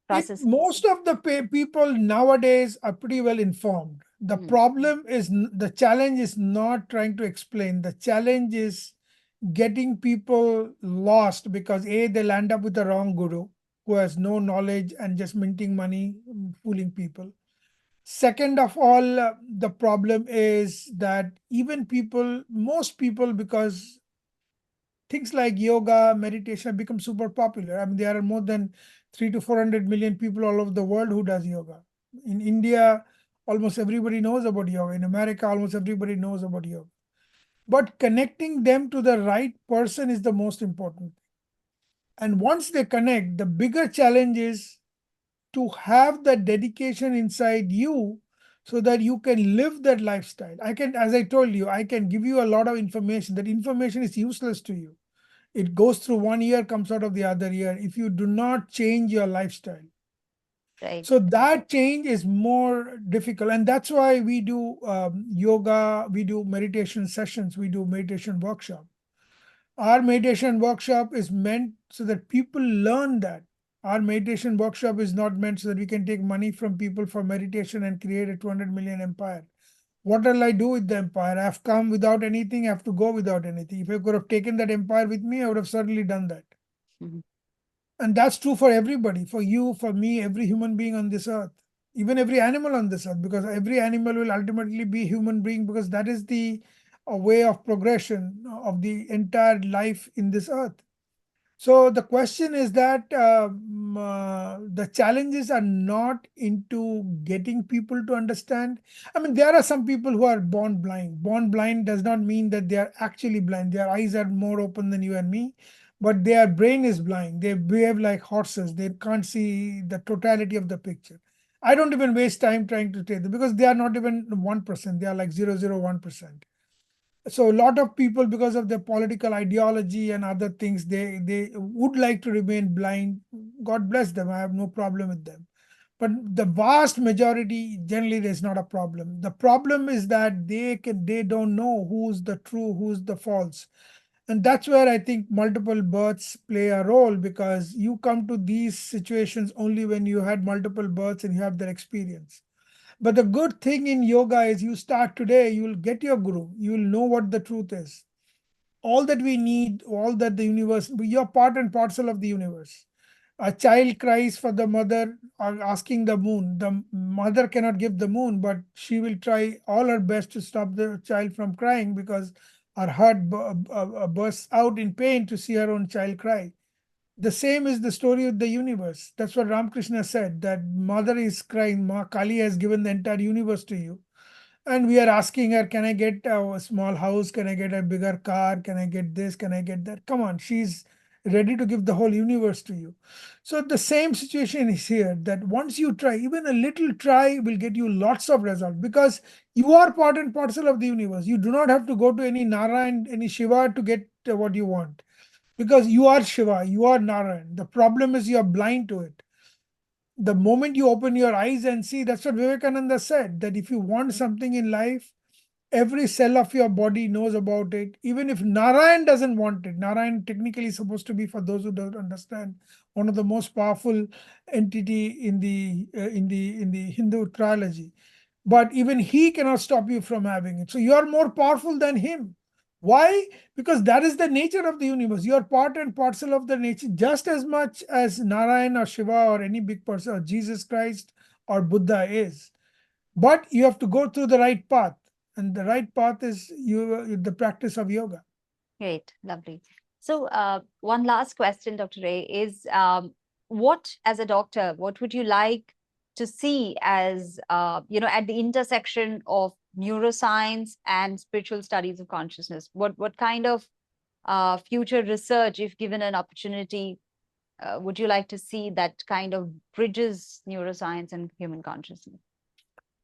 processes?
most of the people nowadays are pretty well informed. The problem is, the challenge is not trying to explain. The challenge is getting people lost, because they'll end up with the wrong guru who has no knowledge and just minting money, fooling people. Second of all, the problem is that most people, because things like yoga, meditation have become super popular. I mean, there are more than 300 to 400 million people all over the world who does yoga. In India, almost everybody knows about yoga. In America, almost everybody knows about yoga. But connecting them to the right person is the most important. And once they connect, the bigger challenge is to have the dedication inside you so that you can live that lifestyle. As I told you, I can give you a lot of information. That information is useless to you. It goes through one ear, comes out of the other ear if you do not change your lifestyle.
Right.
So that change is more difficult. And that's why we do yoga, we do meditation sessions, we do meditation workshop. Our meditation workshop is meant so that people learn that. Our meditation workshop is not meant so that we can take money from people for meditation and create a 200 million empire. What will I do with the empire? I've come without anything, I have to go without anything. If I could have taken that empire with me, I would have certainly done that. And that's true for everybody, for you, for me, every human being on this earth, even every animal on this earth, because every animal will ultimately be human being, because that is the way of progression of the entire life in this earth. So the question is that the challenges are not into getting people to understand. I mean, there are some people who are born blind. Born blind does not mean that they are actually blind. Their eyes are more open than you and me, but their brain is blind. They behave like horses. They can't see the totality of the picture. I don't even waste time trying to tell them, because they are not even 1%. They are like 0.001%. So a lot of people, because of their political ideology and other things, they would like to remain blind. God bless them. I have no problem with them. But the vast majority, generally, there's not a problem. The problem is that they don't know who's the true, who's the false. And that's where I think multiple births play a role, because you come to these situations only when you had multiple births and you have that experience. But the good thing in yoga is, you start today, you will get your guru, you will know what the truth is. All that we need, all that the universe, you're part and parcel of the universe. A child cries for the mother or asking the moon. The mother cannot give the moon, but she will try all her best to stop the child from crying because her heart bursts out in pain to see her own child cry. The same is the story of the universe. That's what Ramakrishna said, that mother is crying, Ma Kali has given the entire universe to you. And we are asking her, can I get a small house? Can I get a bigger car? Can I get this? Can I get that? Come on, she's ready to give the whole universe to you. So the same situation is here, that once you try, even a little try will get you lots of results, because you are part and parcel of the universe. You do not have to go to any Narayan, any Shiva to get what you want, because you are Shiva, you are Narayan. The problem is you are blind to it. The moment you open your eyes and see, that's what Vivekananda said, that if you want something in life, every cell of your body knows about it. Even if Narayan doesn't want it, Narayan technically is supposed to be, for those who don't understand, one of the most powerful entity in the Hindu trilogy. But even he cannot stop you from having it. So you are more powerful than him. Why? Because that is the nature of the universe. You are part and parcel of the nature just as much as Narayan or Shiva or any big person or Jesus Christ or Buddha is. But you have to go through the right path. And the right path is the practice of yoga.
Great, lovely. So one last question, Dr. Ray, is what, as a doctor, what would you like to see as, at the intersection of neuroscience and spiritual studies of consciousness? What kind of future research, if given an opportunity, would you like to see that kind of bridges neuroscience and human consciousness?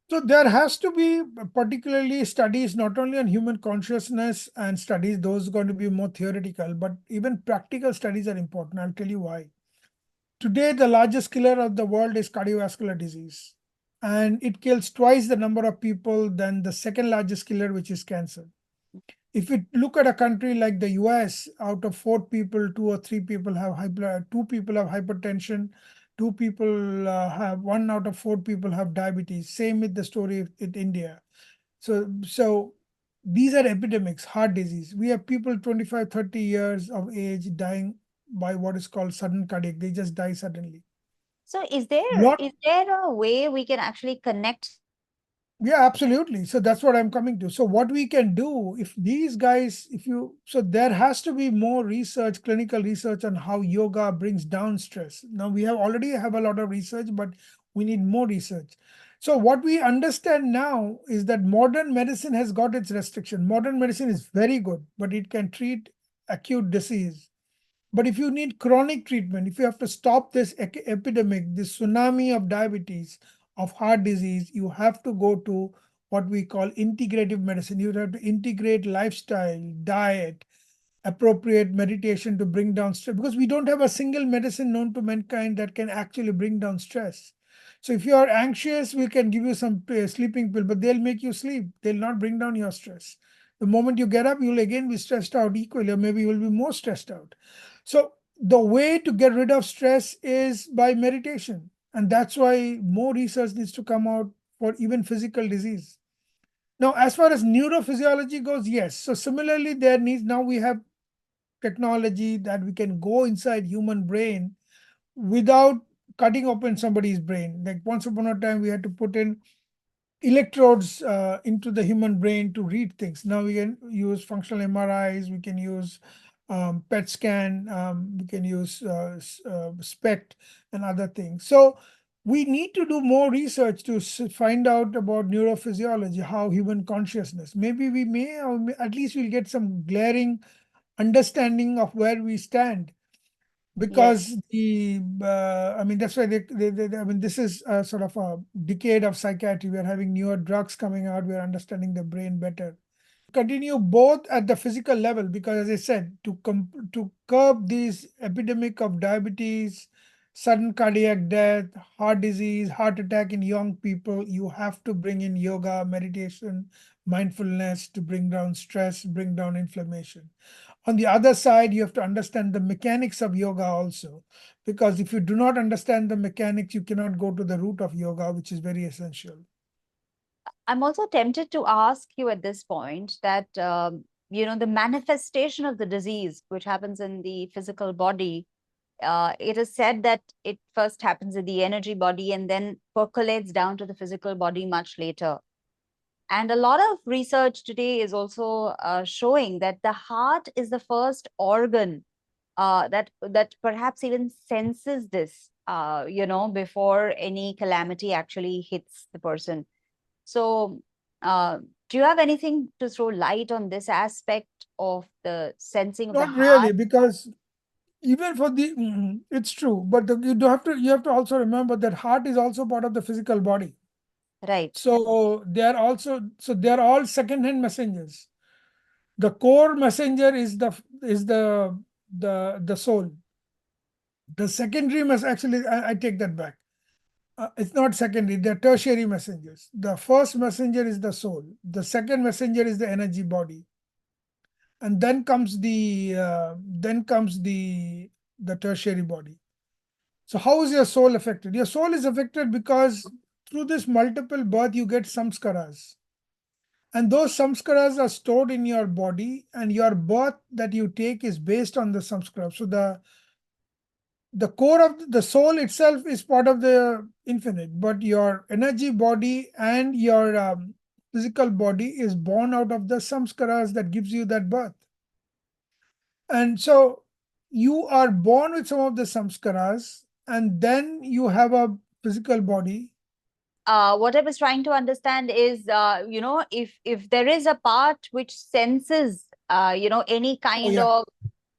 So there has to be particularly studies not only on human consciousness and studies, those are going to be more theoretical, but even practical studies are important. I'll tell you why. Today, the largest killer of the world is cardiovascular disease, and it kills twice the number of people than the second largest killer, which is cancer. If you look at a country like the US, out of 4 people, 2 or 3 people have high blood, 2 people have hypertension, 2 people have 1 out of 4 people have diabetes. Same with the story in India. So these are epidemics, heart disease. We have people 25, 30 years of age dying by what is called sudden cardiac. They just die suddenly.
So is there
Lot
a way we can actually connect?
Yeah, absolutely. So that's what I'm coming to. So what we can do, if these guys, so there has to be more research, clinical research on how yoga brings down stress. Now we already have a lot of research, but we need more research. So what we understand now is that modern medicine has got its restriction. Modern medicine is very good, but it can treat acute disease. But if you need chronic treatment, if you have to stop this epidemic, this tsunami of diabetes, of heart disease, you have to go to what we call integrative medicine. You have to integrate lifestyle, diet, appropriate meditation to bring down stress, because we don't have a single medicine known to mankind that can actually bring down stress. So if you are anxious, we can give you some sleeping pill, but they'll make you sleep. They'll not bring down your stress. The moment you get up, you'll again be stressed out equally, or maybe you'll be more stressed out. So the way to get rid of stress is by meditation. And that's why more research needs to come out for even physical disease. Now, as far as neurophysiology goes, yes. So similarly, now we have technology that we can go inside human brain without cutting open somebody's brain. Like once upon a time, we had to put in electrodes into the human brain to read things. Now we can use functional MRIs, we can use PET scan, we can use SPECT and other things. So we need to do more research to find out about neurophysiology, how human consciousness. Maybe we may, or at least we'll get some glaring understanding of where we stand. Because that's why this is a sort of a decade of psychiatry. We are having newer drugs coming out. We are understanding the brain better. Continue both at the physical level, because as I said, to curb this epidemic of diabetes, sudden cardiac death, heart disease, heart attack in young people, you have to bring in yoga, meditation, mindfulness to bring down stress, bring down inflammation. On the other side, you have to understand the mechanics of yoga also, because if you do not understand the mechanics, you cannot go to the root of yoga, which is very essential.
I'm also tempted to ask you at this point that, the manifestation of the disease, which happens in the physical body, it is said that it first happens in the energy body and then percolates down to the physical body much later. And a lot of research today is also showing that the heart is the first organ that perhaps even senses this, before any calamity actually hits the person. So, do you have anything to throw light on this aspect of the sensing of the
Not
heart?
really, because even for the it's true, but you have to also remember that heart is also part of the physical body.
Right.
So they are all second-hand messengers. The core messenger is the soul. The secondary actually, I take that back. It's not secondary, they're tertiary messengers. The first messenger is the soul. The second messenger is the energy body. And then comes the tertiary body. So how is your soul affected? Your soul is affected because through this multiple birth, you get samskaras. And those samskaras are stored in your body, and your birth that you take is based on the samskara. So the core of the soul itself is part of the infinite, but your energy body and your physical body is born out of the samskaras that gives you that birth. And so you are born with some of the samskaras, and then you have a physical body.
What I was trying to understand is, if there is a part which senses, any kind
yeah.
of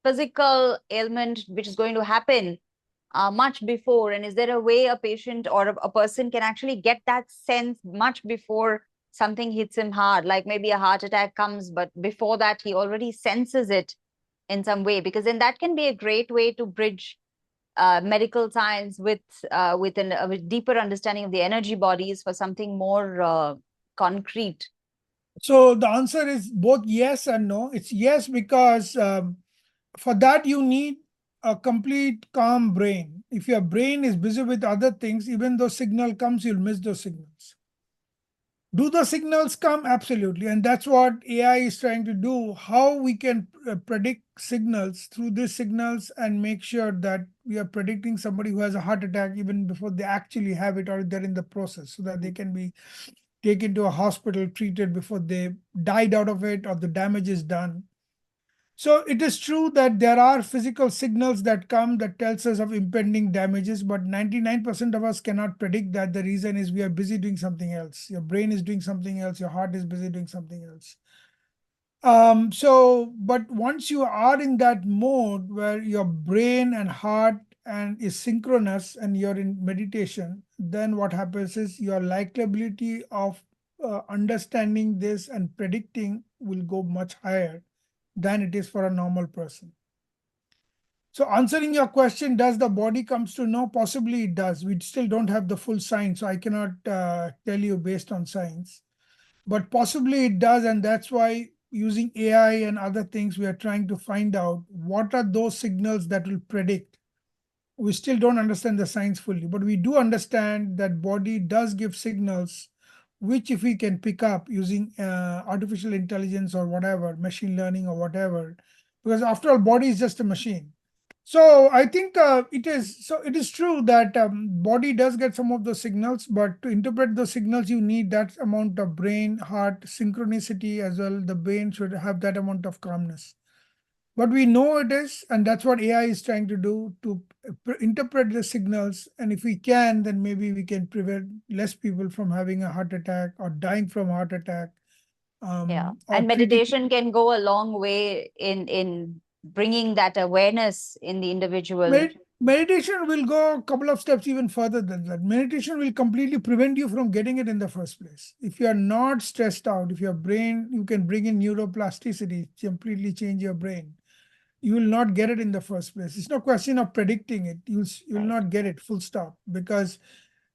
physical ailment which is going to happen much before, and is there a way a patient or a person can actually get that sense much before something hits him hard, like maybe a heart attack comes, but before that he already senses it in some way? Because then that can be a great way to bridge medical science with a deeper understanding of the energy bodies for something more concrete.
So the answer is both yes and no. It's yes because for that you need a complete calm brain. If your brain is busy with other things, even though signal comes, you'll miss those signals. Do the signals come? Absolutely. And that's what AI is trying to do, how we can predict signals through these signals and make sure that we are predicting somebody who has a heart attack even before they actually have it or they're in the process, so that they can be taken to a hospital, treated before they died out of it or the damage is done. So it is true that there are physical signals that come that tells us of impending damages, but 99% of us cannot predict that. The reason is we are busy doing something else. Your brain is doing something else. Your heart is busy doing something else. But once you are in that mode where your brain and heart and is synchronous and you're in meditation, then what happens is your likability of understanding this and predicting will go much higher than it is for a normal person. So answering your question, does the body comes to know? Possibly it does. We still don't have the full science, so I cannot tell you based on science. But possibly it does, and that's why using AI and other things, we are trying to find out what are those signals that will predict. We still don't understand the science fully, but we do understand that body does give signals, which if we can pick up using artificial intelligence or whatever, machine learning or whatever, because after all, body is just a machine. So I think it is true that body does get some of those signals, but to interpret those signals, you need that amount of brain, heart, synchronicity as well. The brain should have that amount of calmness. But we know it is, and that's what AI is trying to do, to interpret the signals. And if we can, then maybe we can prevent less people from having a heart attack or dying from heart attack.
Yeah,
Or
and
treating.
meditation can go a long way in bringing that awareness in the individual.
Meditation will go a couple of steps even further than that. Meditation will completely prevent you from getting it in the first place. If you are not stressed out, if your brain, you can bring in neuroplasticity, completely change your brain. You will not get it in the first place. It's no question of predicting it. You'll
Right.
not get it, full stop, because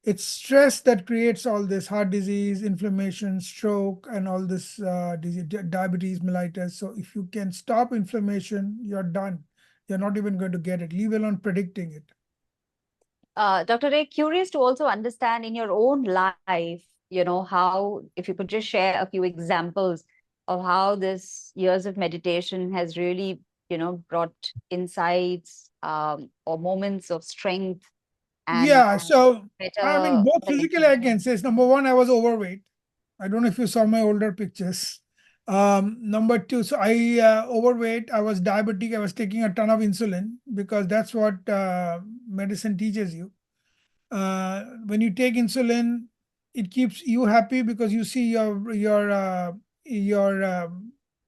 it's stress that creates all this heart disease, inflammation, stroke, and all this diabetes mellitus. So if you can stop inflammation, you're done. You're not even going to get it, leave alone predicting it.
Dr. Ray, curious to also understand in your own life, how, if you could just share a few examples of how this years of meditation has really brought insights or moments of strength and
Yeah, so I mean,
better
both
connection.
physically, I can say. Number one, I was overweight. I don't know if you saw my older pictures. Number two, so I overweight. I was diabetic. I was taking a ton of insulin because that's what medicine teaches you. When you take insulin, it keeps you happy because you see your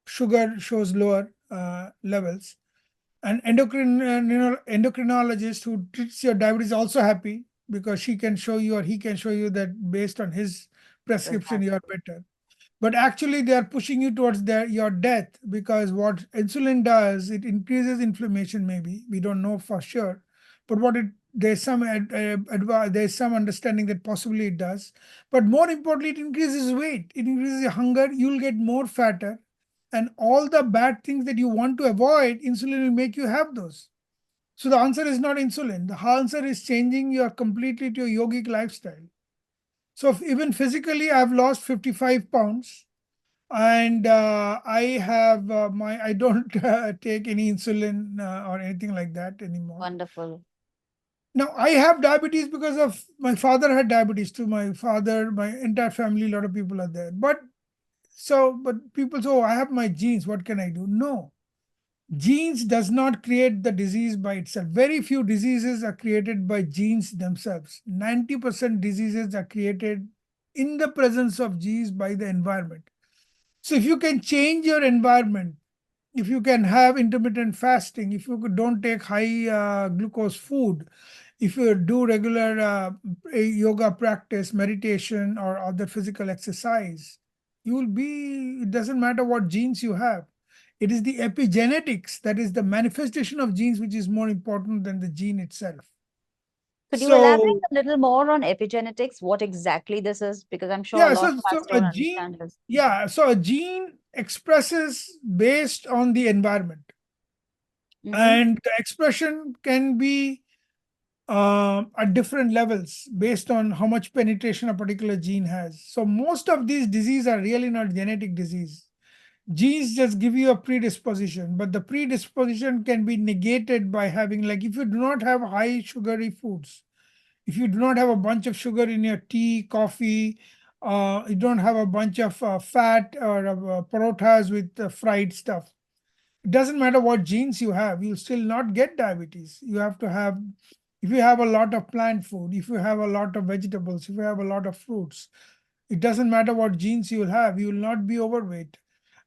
sugar shows lower levels. An endocrinologist who treats your diabetes also happy because she can show you or he can show you that based on his prescription you are better. But actually they are pushing you towards your death, because what insulin does, it increases inflammation. Maybe we don't know for sure, but what it there's some there's some understanding that possibly it does. But more importantly, it increases weight, it increases your hunger, you'll get more fatter, and all the bad things that you want to avoid, insulin will make you have those. So the answer is not insulin. The answer is changing your completely to your yogic lifestyle. So even physically, I've lost 55 pounds, and I don't take any insulin or anything like that anymore.
Wonderful.
Now I have diabetes because of my father had diabetes too. My father, my entire family, a lot of people are there. But people say, oh, I have my genes. What can I do? No, genes does not create the disease by itself. Very few diseases are created by genes themselves. 90% diseases are created in the presence of genes by the environment. So if you can change your environment, if you can have intermittent fasting, if you don't take high glucose food, if you do regular yoga practice, meditation, or other physical exercise, you will be, it doesn't matter what genes you have. It is the epigenetics, that is the manifestation of genes, which is more important than the gene itself.
Could you elaborate
So,
a little more on epigenetics, what exactly this is? Because I'm sure a
yeah,
lot
so,
of us
so a
don't
gene,
understand this.
yeah, so a gene expresses based on the environment. And the expression can be at different levels based on how much penetration a particular gene has. So most of these diseases are really not genetic disease. Genes just give you a predisposition, but the predisposition can be negated by having, like, if you do not have high sugary foods, if you do not have a bunch of sugar in your tea, coffee, you don't have a bunch of fat or parothas with fried stuff. It doesn't matter what genes you have, you'll still not get diabetes. You have to have, if you have a lot of plant food, if you have a lot of vegetables, if you have a lot of fruits, it doesn't matter what genes you will have, you will not be overweight.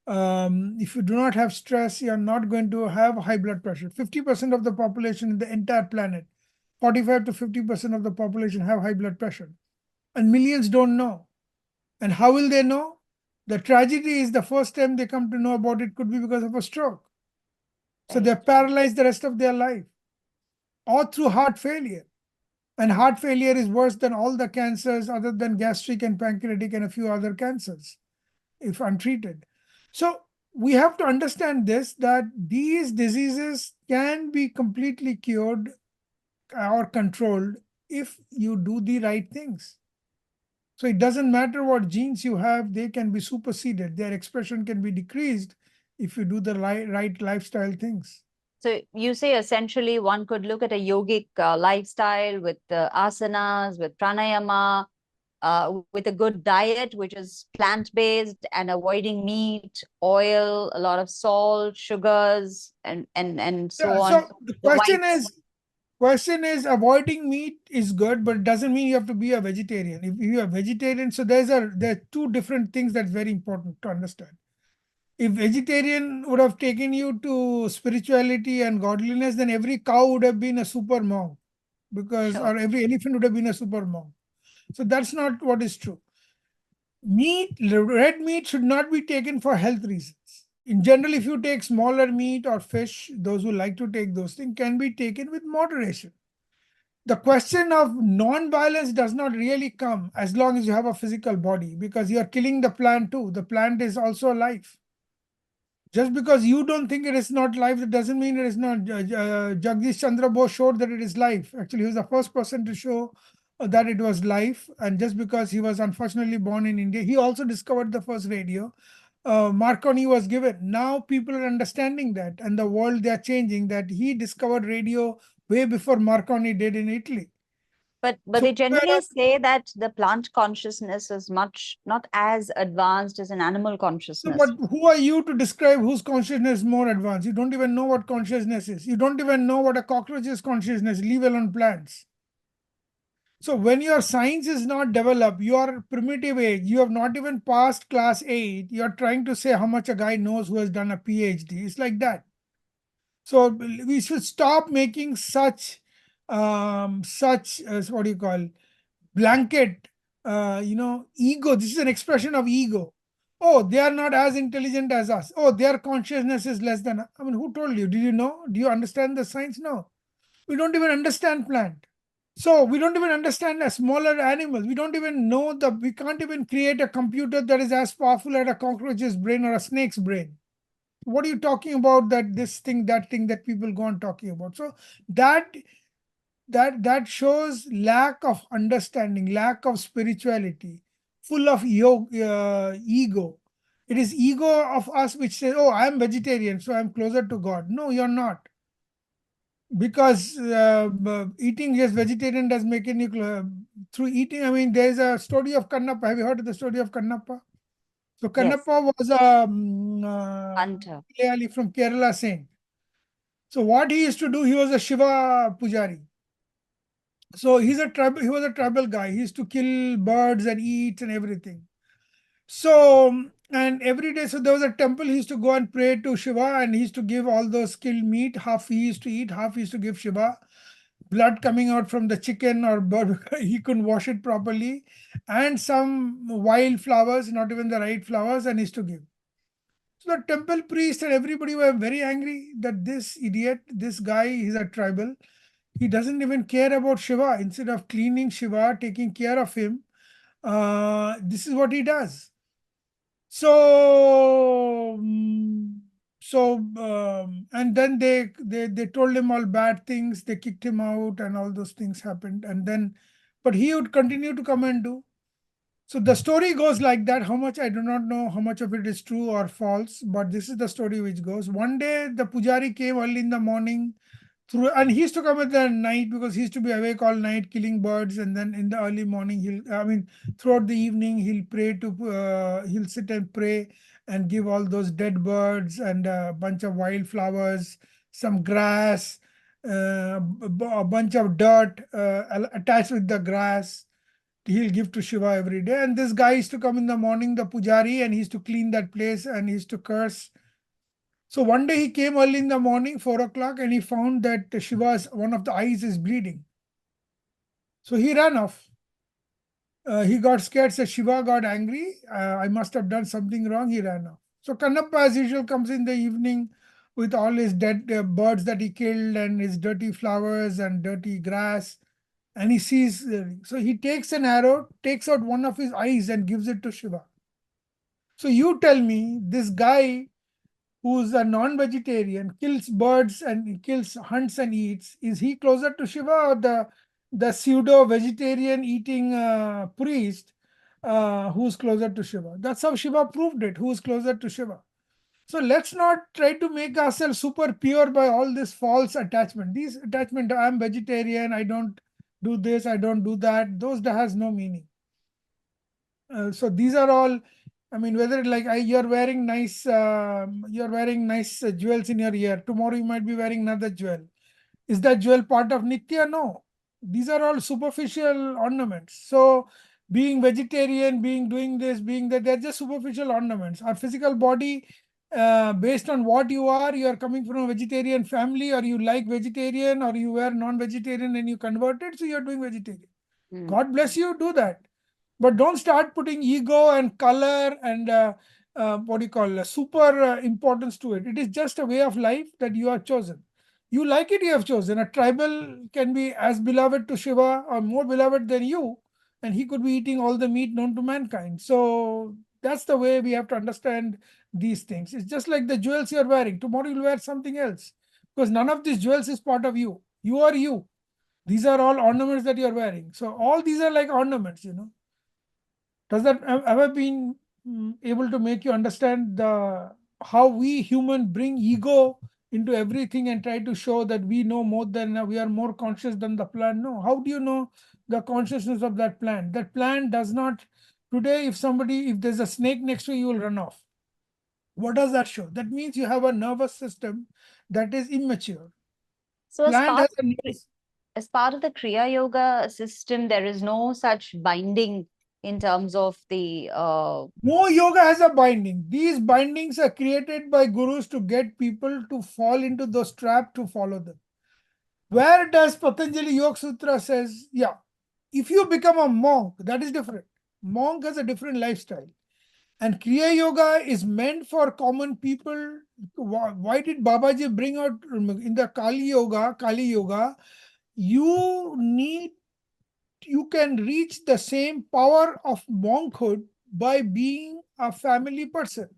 If you do not have stress, you're not going to have high blood pressure. 50% of the population in the entire planet, 45 to 50% of the population have high blood pressure. And millions don't know. And how will they know? The tragedy is the first time they come to know about it could be because of a stroke. So they're paralyzed the rest of their life, or through heart failure. And heart failure is worse than all the cancers other than gastric and pancreatic and a few other cancers if untreated. So we have to understand this, that these diseases can be completely cured or controlled if you do the right things. So it doesn't matter what genes you have, they can be superseded. Their expression can be decreased if you do the right lifestyle things.
So you say essentially one could look at a yogic lifestyle with asanas, with pranayama, with a good diet, which is plant-based and avoiding meat, oil, a lot of salt, sugars, and so on.
So the question is avoiding meat is good, but it doesn't mean you have to be a vegetarian. If you are vegetarian, so there are two different things that's very important to understand. If vegetarian would have taken you to spirituality and godliness, then every cow would have been a super monk, because
Sure.
or every elephant would have been a super monk. So that's not what is true. Red meat should not be taken for health reasons. In general, if you take smaller meat or fish, those who like to take those things can be taken with moderation. The question of non-violence does not really come as long as you have a physical body, because you are killing the plant too. The plant is also life. Just because you don't think it is not life, that doesn't mean it is not. Jagdish Chandra Bose showed that it is life. Actually, he was the first person to show that it was life. And just because he was unfortunately born in India, he also discovered the first radio. Marconi was given. Now people are understanding that, and the world, they are changing, that he discovered radio way before Marconi did in Italy.
But
So
they generally say that the plant consciousness is not as advanced as an animal consciousness.
but who are you to describe whose consciousness is more advanced? You don't even know what consciousness is. You don't even know what a cockroach's consciousness, leave alone plants. So when your science is not developed, you are primitive age, you have not even passed class 8, you are trying to say how much a guy knows who has done a PhD. It's like that. So we should stop making such what do you call, blanket ego. This is an expression of ego. Oh, they are not as intelligent as us. Oh, their consciousness is less than. I mean, who told you? Did you know? Do you understand the science? No. We don't even understand plant. So we don't even understand a smaller animals. We don't even know we can't even create a computer that is as powerful as a cockroach's brain or a snake's brain. What are you talking about, that this thing, that thing that people go on talking about? So that shows lack of understanding, lack of spirituality, full of ego. It is ego of us which says, oh, I am vegetarian, so I'm closer to God. No, you're not. Because eating just vegetarian does make you through eating. I mean, there's a story of Kannappa. Have you heard of the story of Kannappa? So Kannappa was a
Hunter.
Malayali from Kerala saint. So what he used to do, he was a Shiva pujari. So he was a tribal guy. He used to kill birds and eat and everything. So, and every day, so there was a temple, he used to go and pray to Shiva, and he used to give all those killed meat. Half he used to eat, half he used to give Shiva. Blood coming out from the chicken or bird, he couldn't wash it properly. And some wild flowers, not even the right flowers, and he used to give. So the temple priest and everybody were very angry that this idiot, this guy, he's a tribal. He doesn't even care about Shiva. Instead of cleaning Shiva, taking care of him, this is what he does. So, and then they told him all bad things. They kicked him out, and all those things happened. And then, but he would continue to come and do. So the story goes like that. How much I do not know, how much of it is true or false, but this is the story which goes. One day the pujari came early in the morning and he used to come at the night because he used to be awake all night killing birds, and then in the early morning throughout the evening he'll pray he'll sit and pray and give all those dead birds and a bunch of wildflowers, some grass, a bunch of dirt attached with the grass. He'll give to Shiva every day. And this guy used to come in the morning, the pujari, and he used to clean that place and he used to curse. So one day he came early in the morning, 4 o'clock, and he found that Shiva's one of the eyes is bleeding. So he ran off. He got scared, so Shiva got angry. I must have done something wrong. He ran off. So Kannappa, as usual, comes in the evening with all his dead birds that he killed and his dirty flowers and dirty grass. And he sees, so he takes an arrow, takes out one of his eyes and gives it to Shiva. So you tell me, this guy who's a non-vegetarian, kills birds and hunts and eats, is he closer to Shiva or the pseudo-vegetarian eating priest who's closer to Shiva? That's how Shiva proved it, who's closer to Shiva. So let's not try to make ourselves super pure by all this false attachment. These attachment, I'm vegetarian, I don't do this, I don't do that, that has no meaning. So these are all, I mean, whether like you're wearing nice jewels in your ear. Tomorrow you might be wearing another jewel. Is that jewel part of Nitya? No. These are all superficial ornaments. So being vegetarian, doing this, being that, they're just superficial ornaments. Our physical body, based on what you are coming from a vegetarian family, or you like vegetarian, or you were non-vegetarian and you converted, so you're doing vegetarian. God bless you, do that. But don't start putting ego and color and super importance to it. It is just a way of life that you have chosen. You like it, you have chosen. A tribal can be as beloved to Shiva or more beloved than you, and he could be eating all the meat known to mankind. So that's the way we have to understand these things. It's just like the jewels you're wearing. Tomorrow you'll wear something else, because none of these jewels is part of you. You are you. These are all ornaments that you're wearing. So all these are like ornaments, Does that ever been able to make you understand the how we human bring ego into everything and try to show that we know more than we are more conscious than the plant. No, how do you know the consciousness of that plant? That plant does not. Today, if there's a snake next to you, you will run off. What does that show? That means you have a nervous system that is immature.
So
Plant has a
as part of the Kriya Yoga system, there is no such binding in terms of the
no yoga has a binding. These bindings are created by gurus to get people to fall into those traps to follow them. Where does Patanjali Yoga Sutra says, yeah, if you become a monk, that is different. Monk has a different lifestyle. And Kriya Yoga is meant for common people. Why did Babaji bring out in the Kali Yoga, you can reach the same power of monkhood by being a family person.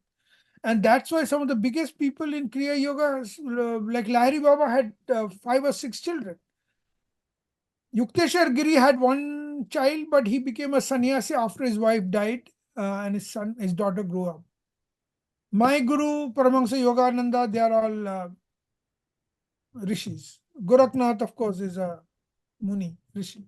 And that's why some of the biggest people in Kriya Yoga, like Lahiri Baba, had 5 or 6 children. Yukteswar Giri had one child, but he became a sannyasi after his wife died and his daughter grew up. My guru, Paramahansa Yogananda, they are all rishis. Goraknath, of course, is a Muni, rishi.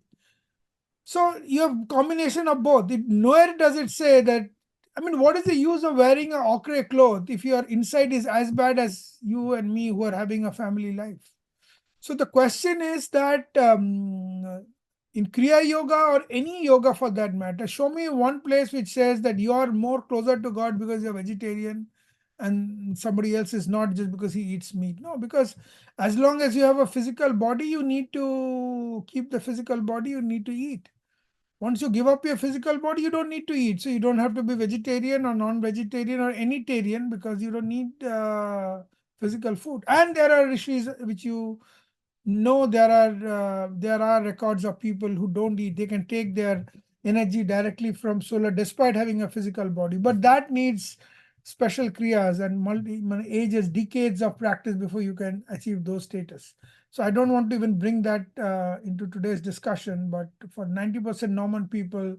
So you have combination of both. Nowhere does it say that, I mean, what is the use of wearing a ochre cloth if your inside is as bad as you and me who are having a family life? So the question is that in Kriya Yoga or any yoga for that matter, show me one place which says that you are more closer to God because you're vegetarian and somebody else is not just because he eats meat. No, because as long as you have a physical body, you need to keep the physical body, you need to eat. Once you give up your physical body, you don't need to eat. So you don't have to be vegetarian or non-vegetarian or anytarian because you don't need physical food. And there are rishis which you know there are records of people who don't eat. They can take their energy directly from solar despite having a physical body. But that needs special kriyas and ages, decades of practice before you can achieve those status. So I don't want to even bring that into today's discussion, but for 90% normal people,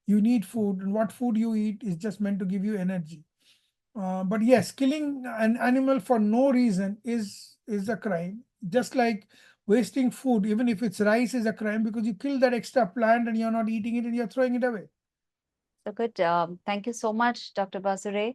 you need food, and what food you eat is just meant to give you energy. But yes, killing an animal for no reason is a crime. Just like wasting food, even if it's rice, is a crime because you kill that extra plant and you're not eating it and you're throwing it away.
so good. Thank you so much, Dr. Basure.